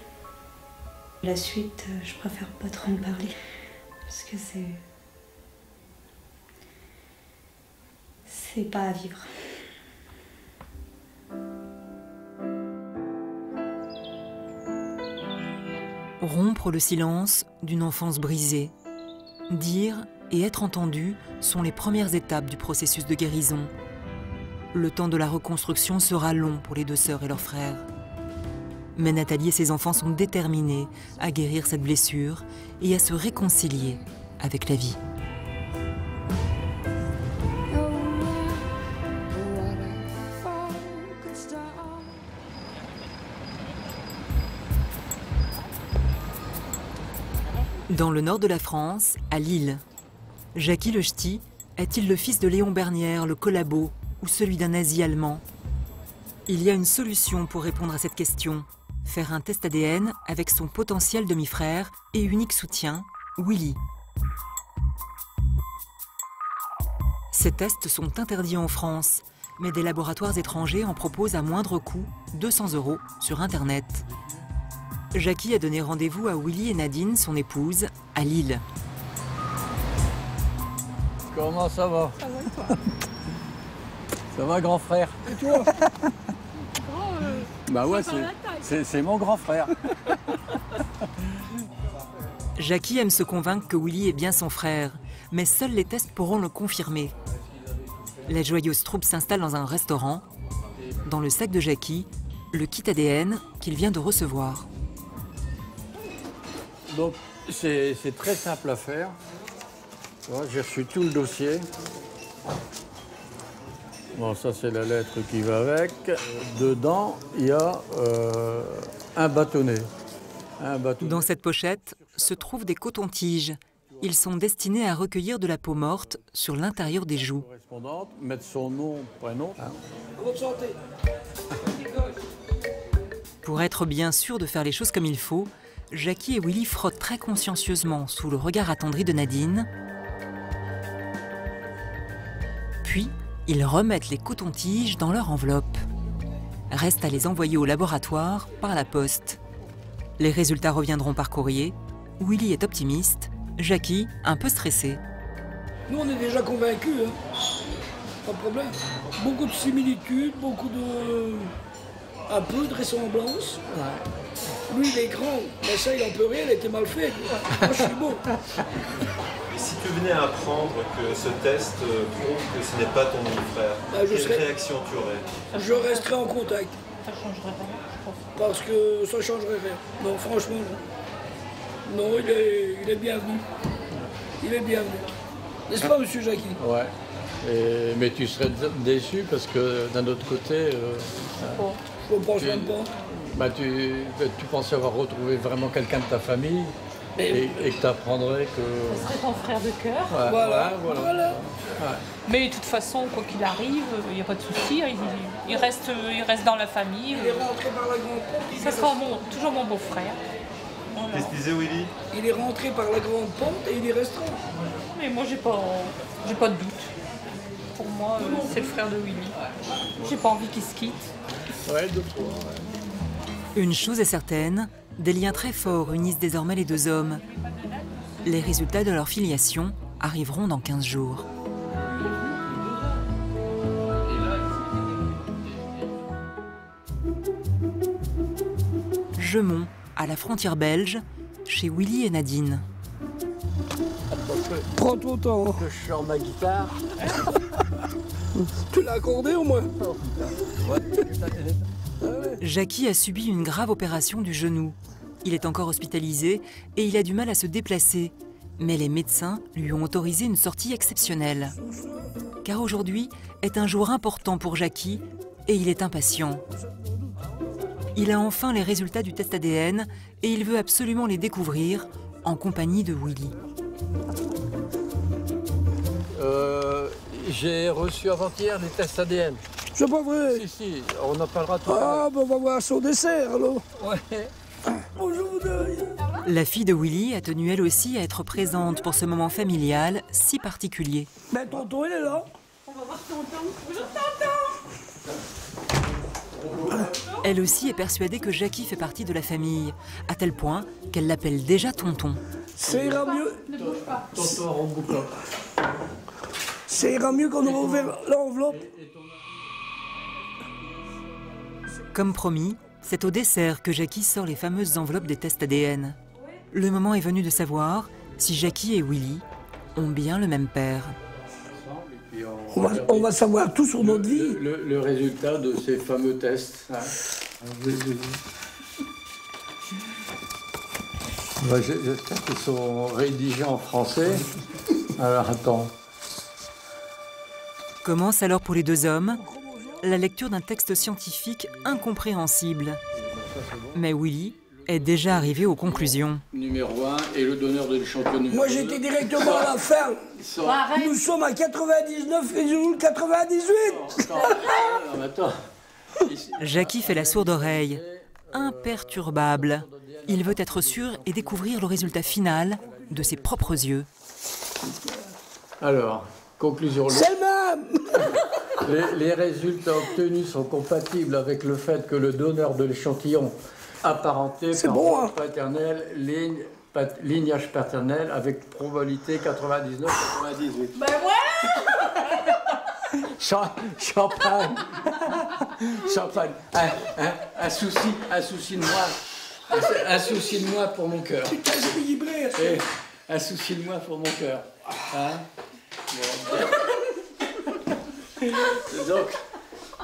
La suite, je préfère pas trop en parler parce que c'est pas à vivre. Rompre le silence d'une enfance brisée. Dire et être entendu sont les premières étapes du processus de guérison. Le temps de la reconstruction sera long pour les deux sœurs et leurs frères. Mais Nathalie et ses enfants sont déterminés à guérir cette blessure et à se réconcilier avec la vie. Dans le nord de la France, à Lille, Jacky Le Ch'ti est-il le fils de Léon Bernière, le collabo, ou celui d'un nazi allemand? Il y a une solution pour répondre à cette question. Faire un test ADN avec son potentiel demi-frère et unique soutien, Willy. Ces tests sont interdits en France, mais des laboratoires étrangers en proposent à moindre coût, 200 € sur Internet. Jacky a donné rendez-vous à Willy et Nadine, son épouse, à Lille. Comment ça va? Ça va toi? Ça va, grand frère? Et toi? Bah ouais, c'est mon grand frère. Jacky aime se convaincre que Willy est bien son frère, mais seuls les tests pourront le confirmer. La joyeuse troupe s'installe dans un restaurant. Dans le sac de Jacky, le kit ADN qu'il vient de recevoir. Donc c'est très simple à faire. J'ai reçu tout le dossier. Bon, ça c'est la lettre qui va avec. Dedans, il y a un bâtonnet. Dans cette pochette se trouvent des cotons-tiges. Ils sont destinés à recueillir de la peau morte sur l'intérieur des joues. Mettre son nom, prénom. Bonne santé. Pour être bien sûr de faire les choses comme il faut, Jacky et Willy frottent très consciencieusement sous le regard attendri de Nadine. Puis, ils remettent les cotons-tiges dans leur enveloppe. Reste à les envoyer au laboratoire par la poste. Les résultats reviendront par courrier. Willy est optimiste, Jacky un peu stressé. Nous, on est déjà convaincus, hein. Pas de problème. Beaucoup de similitudes, un peu de ressemblance. Ouais. Lui, il est grand, mais ça, il en peut rien, il était mal fait. Moi, je suis beau. Et si tu venais à apprendre que ce test prouve que ce n'est pas ton demi-frère, quelle réaction tu aurais? Je resterai en contact. Ça changerait rien, je pense. Parce que ça changerait rien. Non, franchement, non. Non, il est bienvenu. Il est bienvenu. N'est-ce pas, monsieur Jacky? Ouais. Mais tu serais déçu parce que d'un autre côté... je ne pense même pas. Bah, tu pensais avoir retrouvé vraiment quelqu'un de ta famille et que tu apprendrais que... Ce serait ton frère de cœur. Ouais, voilà. Ouais. Mais de toute façon, quoi qu'il arrive, il n'y a pas de souci. Il reste dans la famille. Il est rentré par la grande porte. Ça sera toujours mon beau-frère. Voilà. Qu'est-ce que disait Willy? Il est rentré par la grande porte et il y restera. Mais moi, j'ai pas de doute. Pour moi, c'est le frère de Willy. J'ai pas envie qu'il se quitte. Ouais, deux fois. Une chose est certaine, des liens très forts unissent désormais les deux hommes. Les résultats de leur filiation arriveront dans 15 jours. Gemont, à la frontière belge, chez Willy et Nadine. Prends ton temps. Je sors ma guitare. Tu l'as accordé au moins? Jackie a subi une grave opération du genou. Il est encore hospitalisé et il a du mal à se déplacer. Mais les médecins lui ont autorisé une sortie exceptionnelle. Car aujourd'hui est un jour important pour Jackie et il est impatient. Il a enfin les résultats du test ADN et il veut absolument les découvrir en compagnie de Willy. J'ai reçu avant-hier les tests ADN. C'est pas vrai? Si, on en parlera tout à l'heure. Ah, ben on va voir son dessert alors. Ouais. Bonjour Deuil. La fille de Willy a tenu elle aussi à être présente pour ce moment familial si particulier. Ben tonton, il est là. On va voir tonton. Bonjour tonton. Elle aussi est persuadée que Jackie fait partie de la famille, à tel point qu'elle l'appelle déjà tonton. Ça ira mieux. Ne bouge pas. Tonton Rambouca. Ça ira mieux qu'on aura ouvert l'enveloppe. Comme promis, c'est au dessert que Jackie sort les fameuses enveloppes des tests ADN. Le moment est venu de savoir si Jackie et Willy ont bien le même père. On va savoir tout sur notre vie. Le résultat de ces fameux tests. J'espère qu'ils sont rédigés en français. Alors attends. Commence alors pour les deux hommes la lecture d'un texte scientifique incompréhensible. Mais Willy est déjà arrivé aux conclusions. Numéro 1 et le donneur de l'échantillon numéro 2. Moi j'étais directement à la ferme. Nous sommes à 99 et 98. Attends. Jackie fait la sourde oreille. Imperturbable. Il veut être sûr et découvrir le résultat final de ses propres yeux. Alors, conclusion. C'est le même. Les résultats obtenus sont compatibles avec le fait que le donneur de l'échantillon apparenté par bon, hein. paternel, lignage paternel avec probabilité 99-98. Ben ouais. Champagne. Champagne. Un souci de moi. Un souci de moi pour mon cœur. Un souci de moi pour mon cœur. Hein?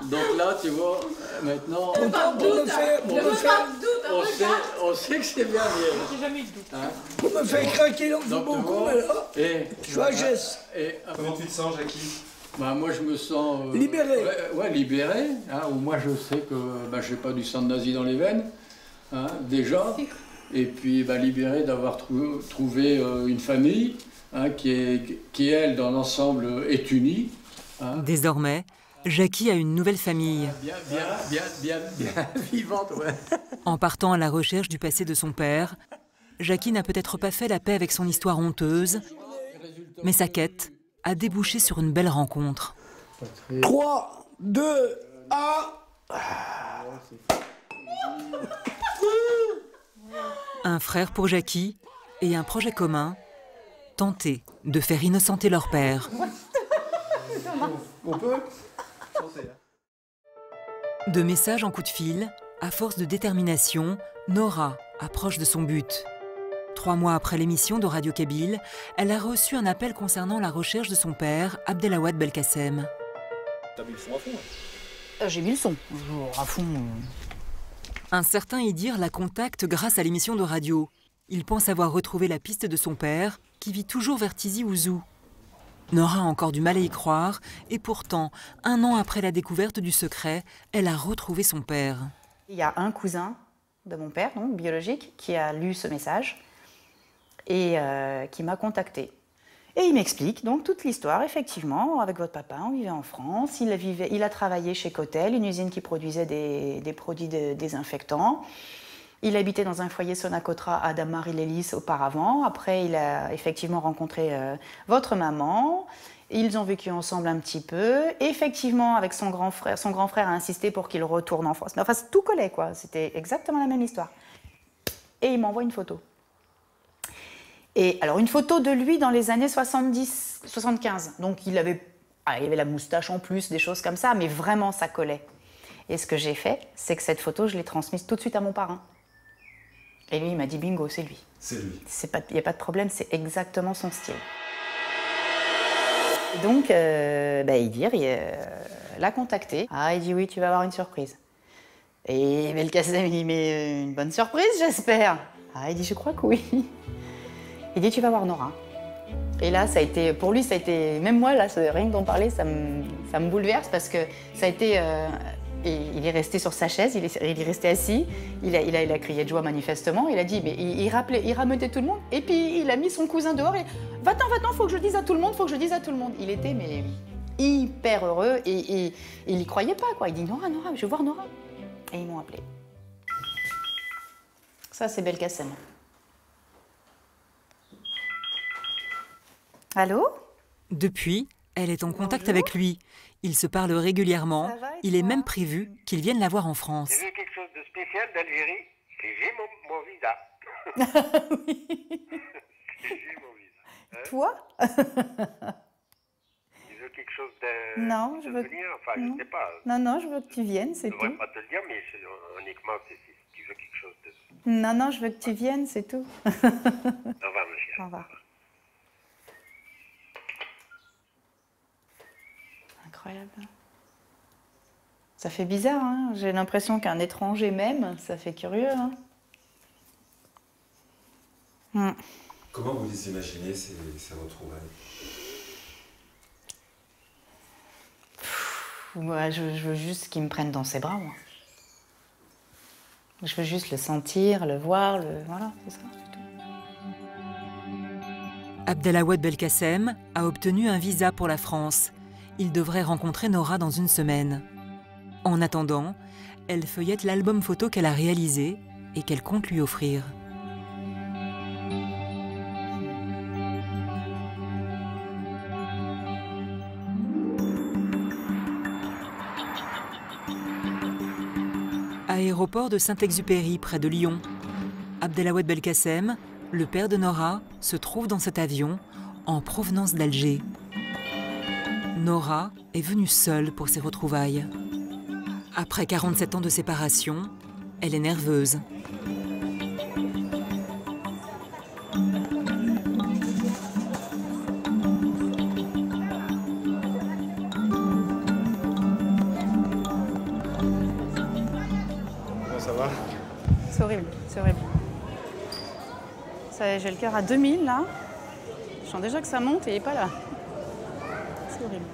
Donc là, tu vois, maintenant, on sait que c'est bien vieille. J'ai jamais eu de doute. Hein? Vous me faites craquer dans le beaucoup, mais là, je suis à Gesse. Comment tu te sens, Jackie? Bah, moi, je me sens... libéré. Ouais, libéré. Hein, ou moi, je sais que je n'ai pas du sang de nazi dans les veines, hein, déjà. Et puis, libéré d'avoir trouvé une famille hein, qui, elle, dans l'ensemble, est unie. Hein. Désormais, Jackie a une nouvelle famille. Bien vivante, ouais. En partant à la recherche du passé de son père, Jackie n'a peut-être pas fait la paix avec son histoire honteuse, mais sa quête a débouché sur une belle rencontre. 3, 2, 1... Un frère pour Jackie et un projet commun, tenter de faire innocenter leur père. On peut ? De messages en coup de fil, à force de détermination, Nora approche de son but. 3 mois après l'émission de Radio Kabyle, elle a reçu un appel concernant la recherche de son père, Abdelawad Belkacem. T'as mis le son à fond, hein? J'ai mis le son, à fond. Un certain Idir la contacte grâce à l'émission de radio. Il pense avoir retrouvé la piste de son père, qui vit toujours vers Tizi Ouzou. Nora a encore du mal à y croire, et pourtant, 1 an après la découverte du secret, elle a retrouvé son père. Il y a un cousin de mon père, donc biologique, qui a lu ce message et qui m'a contactée. Et il m'explique donc toute l'histoire, effectivement, avec votre papa, on vivait en France, il a travaillé chez Cotel, une usine qui produisait des produits désinfectants. Il habitait dans un foyer Sonacotra à Damary-Lélis auparavant. Après, il a effectivement rencontré votre maman. Ils ont vécu ensemble un petit peu. Et effectivement, avec son grand frère a insisté pour qu'il retourne en France. Mais enfin, tout collait, quoi. C'était exactement la même histoire. Et il m'envoie une photo. Et alors, une photo de lui dans les années 70, 75. Donc, il avait la moustache en plus, des choses comme ça, mais vraiment, ça collait. Et ce que j'ai fait, c'est que cette photo, je l'ai transmise tout de suite à mon parrain. Et lui, il m'a dit, bingo, c'est lui. C'est lui. Il n'y a pas de problème, c'est exactement son style. Et donc, Idir, il l'a contacté. Ah, il dit, oui, tu vas avoir une surprise. Et Belkacem, il dit, mais une bonne surprise, j'espère. Ah, il dit, je crois que oui. Il dit, tu vas voir Nora. Et là, ça a été, pour lui, ça a été, même moi, là, rien que d'en parler, ça me bouleverse parce que ça a été, il est resté sur sa chaise, il est resté assis, il a crié de joie manifestement, il a dit, mais il rameutait tout le monde, et puis il a mis son cousin dehors et va-t'en, faut que je le dise à tout le monde, Il était, mais hyper heureux et il y croyait pas, quoi. Il dit, Nora, je vais voir Nora. Et ils m'ont appelé. Ça, c'est Belkacem. Allô? Depuis, elle est en contact avec lui. Ils se parlent régulièrement. Il est même prévu qu'ils viennent la voir en France. J'ai vu quelque chose de spécial d'Algérie, c'est j'ai mon visa. Oui. J'ai mon visa. Hein? Toi? Tu veux quelque chose de... Non, je veux... venir, enfin, je sais pas. Non, je veux que tu viennes, c'est tout. Je ne devrais pas te le dire, mais uniquement si tu veux quelque chose de... Non, je veux que tu viennes, c'est tout. Au revoir, monsieur. Au revoir. Incroyable. Ça fait bizarre, hein. J'ai l'impression qu'un étranger m'aime, ça fait curieux. Hein. Comment vous les imaginez, ces retrouvailles? Moi, je veux juste qu'il me prenne dans ses bras, moi. Je veux juste le sentir, le voir, voilà, c'est ça, c'est tout. Abdelawad Belkacem a obtenu un visa pour la France. Il devrait rencontrer Nora dans une semaine. En attendant, elle feuillette l'album photo qu'elle a réalisé et qu'elle compte lui offrir. Aéroport de Saint-Exupéry, près de Lyon. Abdelawad Belkacem, le père de Nora, se trouve dans cet avion en provenance d'Alger. Nora est venue seule pour ses retrouvailles. Après 47 ans de séparation, elle est nerveuse. Comment ça va? C'est horrible, c'est horrible. J'ai le cœur à 2000 là. Je sens déjà que ça monte et il n'est pas là. C'est horrible.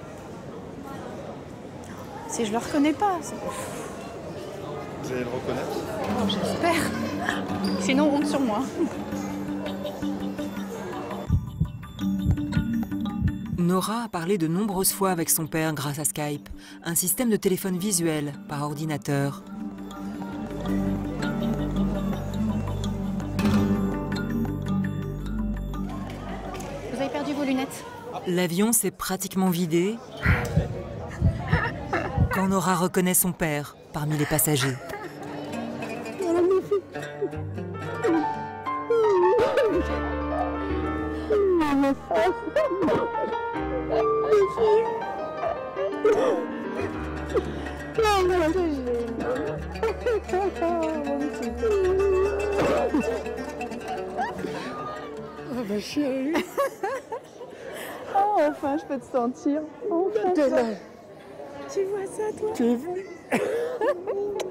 Si je le reconnais pas. Vous allez le reconnaître? Oh, j'espère. Sinon, honte sur moi. Nora a parlé de nombreuses fois avec son père grâce à Skype, un système de téléphone visuel par ordinateur. Vous avez perdu vos lunettes. L'avion s'est pratiquement vidé quand Nora reconnaît son père parmi les passagers. Oh ma chérie. Oh, enfin, je peux te sentir. Enfin, T'es là. Tu vois ça, toi? Tu es venu.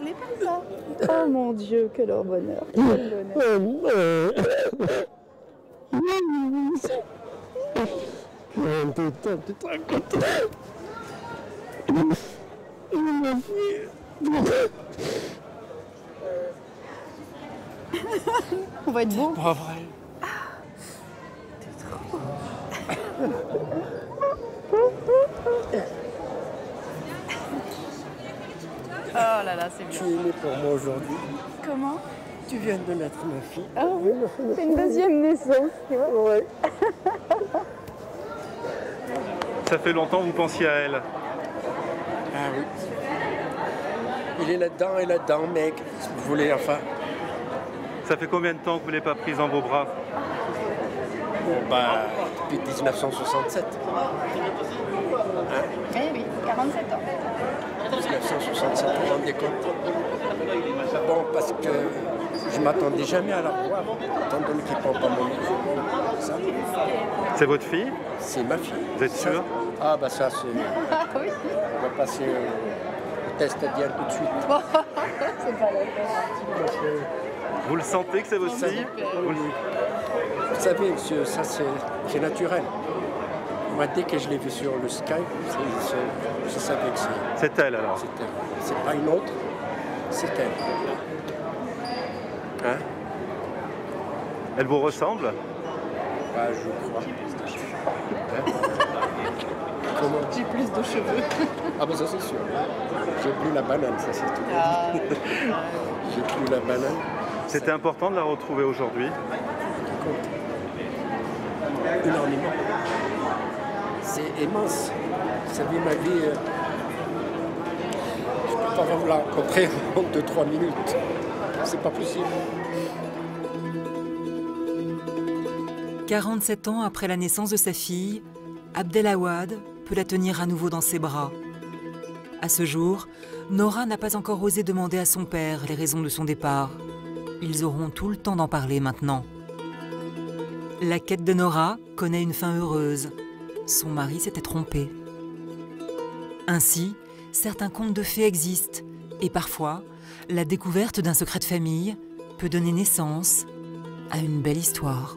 Les pas ça. Oh mon Dieu, quel bonheur. Quel bonheur. On va être beau. Pas vrai. T'es trop beau. Oh là là, c'est bien. Tu es né pour moi aujourd'hui. Comment? Tu viens de naître, ma fille. Ah oui, c'est une deuxième naissance, tu vois? Ouais. Ça fait longtemps que vous pensiez à elle? Ah oui. Il est là-dedans, mec. Si vous voulez, enfin. Ça fait combien de temps que vous ne l'avez pas prise dans vos bras? Depuis 1967. Hein? Oui, 47 ans. 1967, vous vous rendez compte? Bon, parce que je ne m'attendais jamais à la revoir, étant donné qu'il ne prend pas mon nom. Ça. C'est votre fille? C'est ma fille. Vous êtes sûr? Ah, bah ça, c'est... Oui. On va passer au test ADN tout de suite. C'est pas d'accord. Vous le sentez que c'est votre fille? Vous savez, monsieur, ça c'est naturel. Moi, dès que je l'ai vu sur le Skype, je savais que c'est elle alors? C'est elle. C'est pas une autre, c'est elle. Hein? Elle vous ressemble? Bah, je crois. Hein? Comment? J'ai plus de cheveux. Ah bah ça c'est sûr. J'ai plus la banane, ça c'est tout. Ah. J'ai plus la banane. C'était important de la retrouver aujourd'hui? Énormément. C'est immense. Vous savez, ma vie, je ne peux pas vous la rencontrer en 2-3 minutes. C'est pas possible. 47 ans après la naissance de sa fille, Abdelawad peut la tenir à nouveau dans ses bras. À ce jour, Nora n'a pas encore osé demander à son père les raisons de son départ. Ils auront tout le temps d'en parler maintenant. La quête de Nora connaît une fin heureuse. Son mari s'était trompé. Ainsi, certains contes de fées existent et parfois, la découverte d'un secret de famille peut donner naissance à une belle histoire.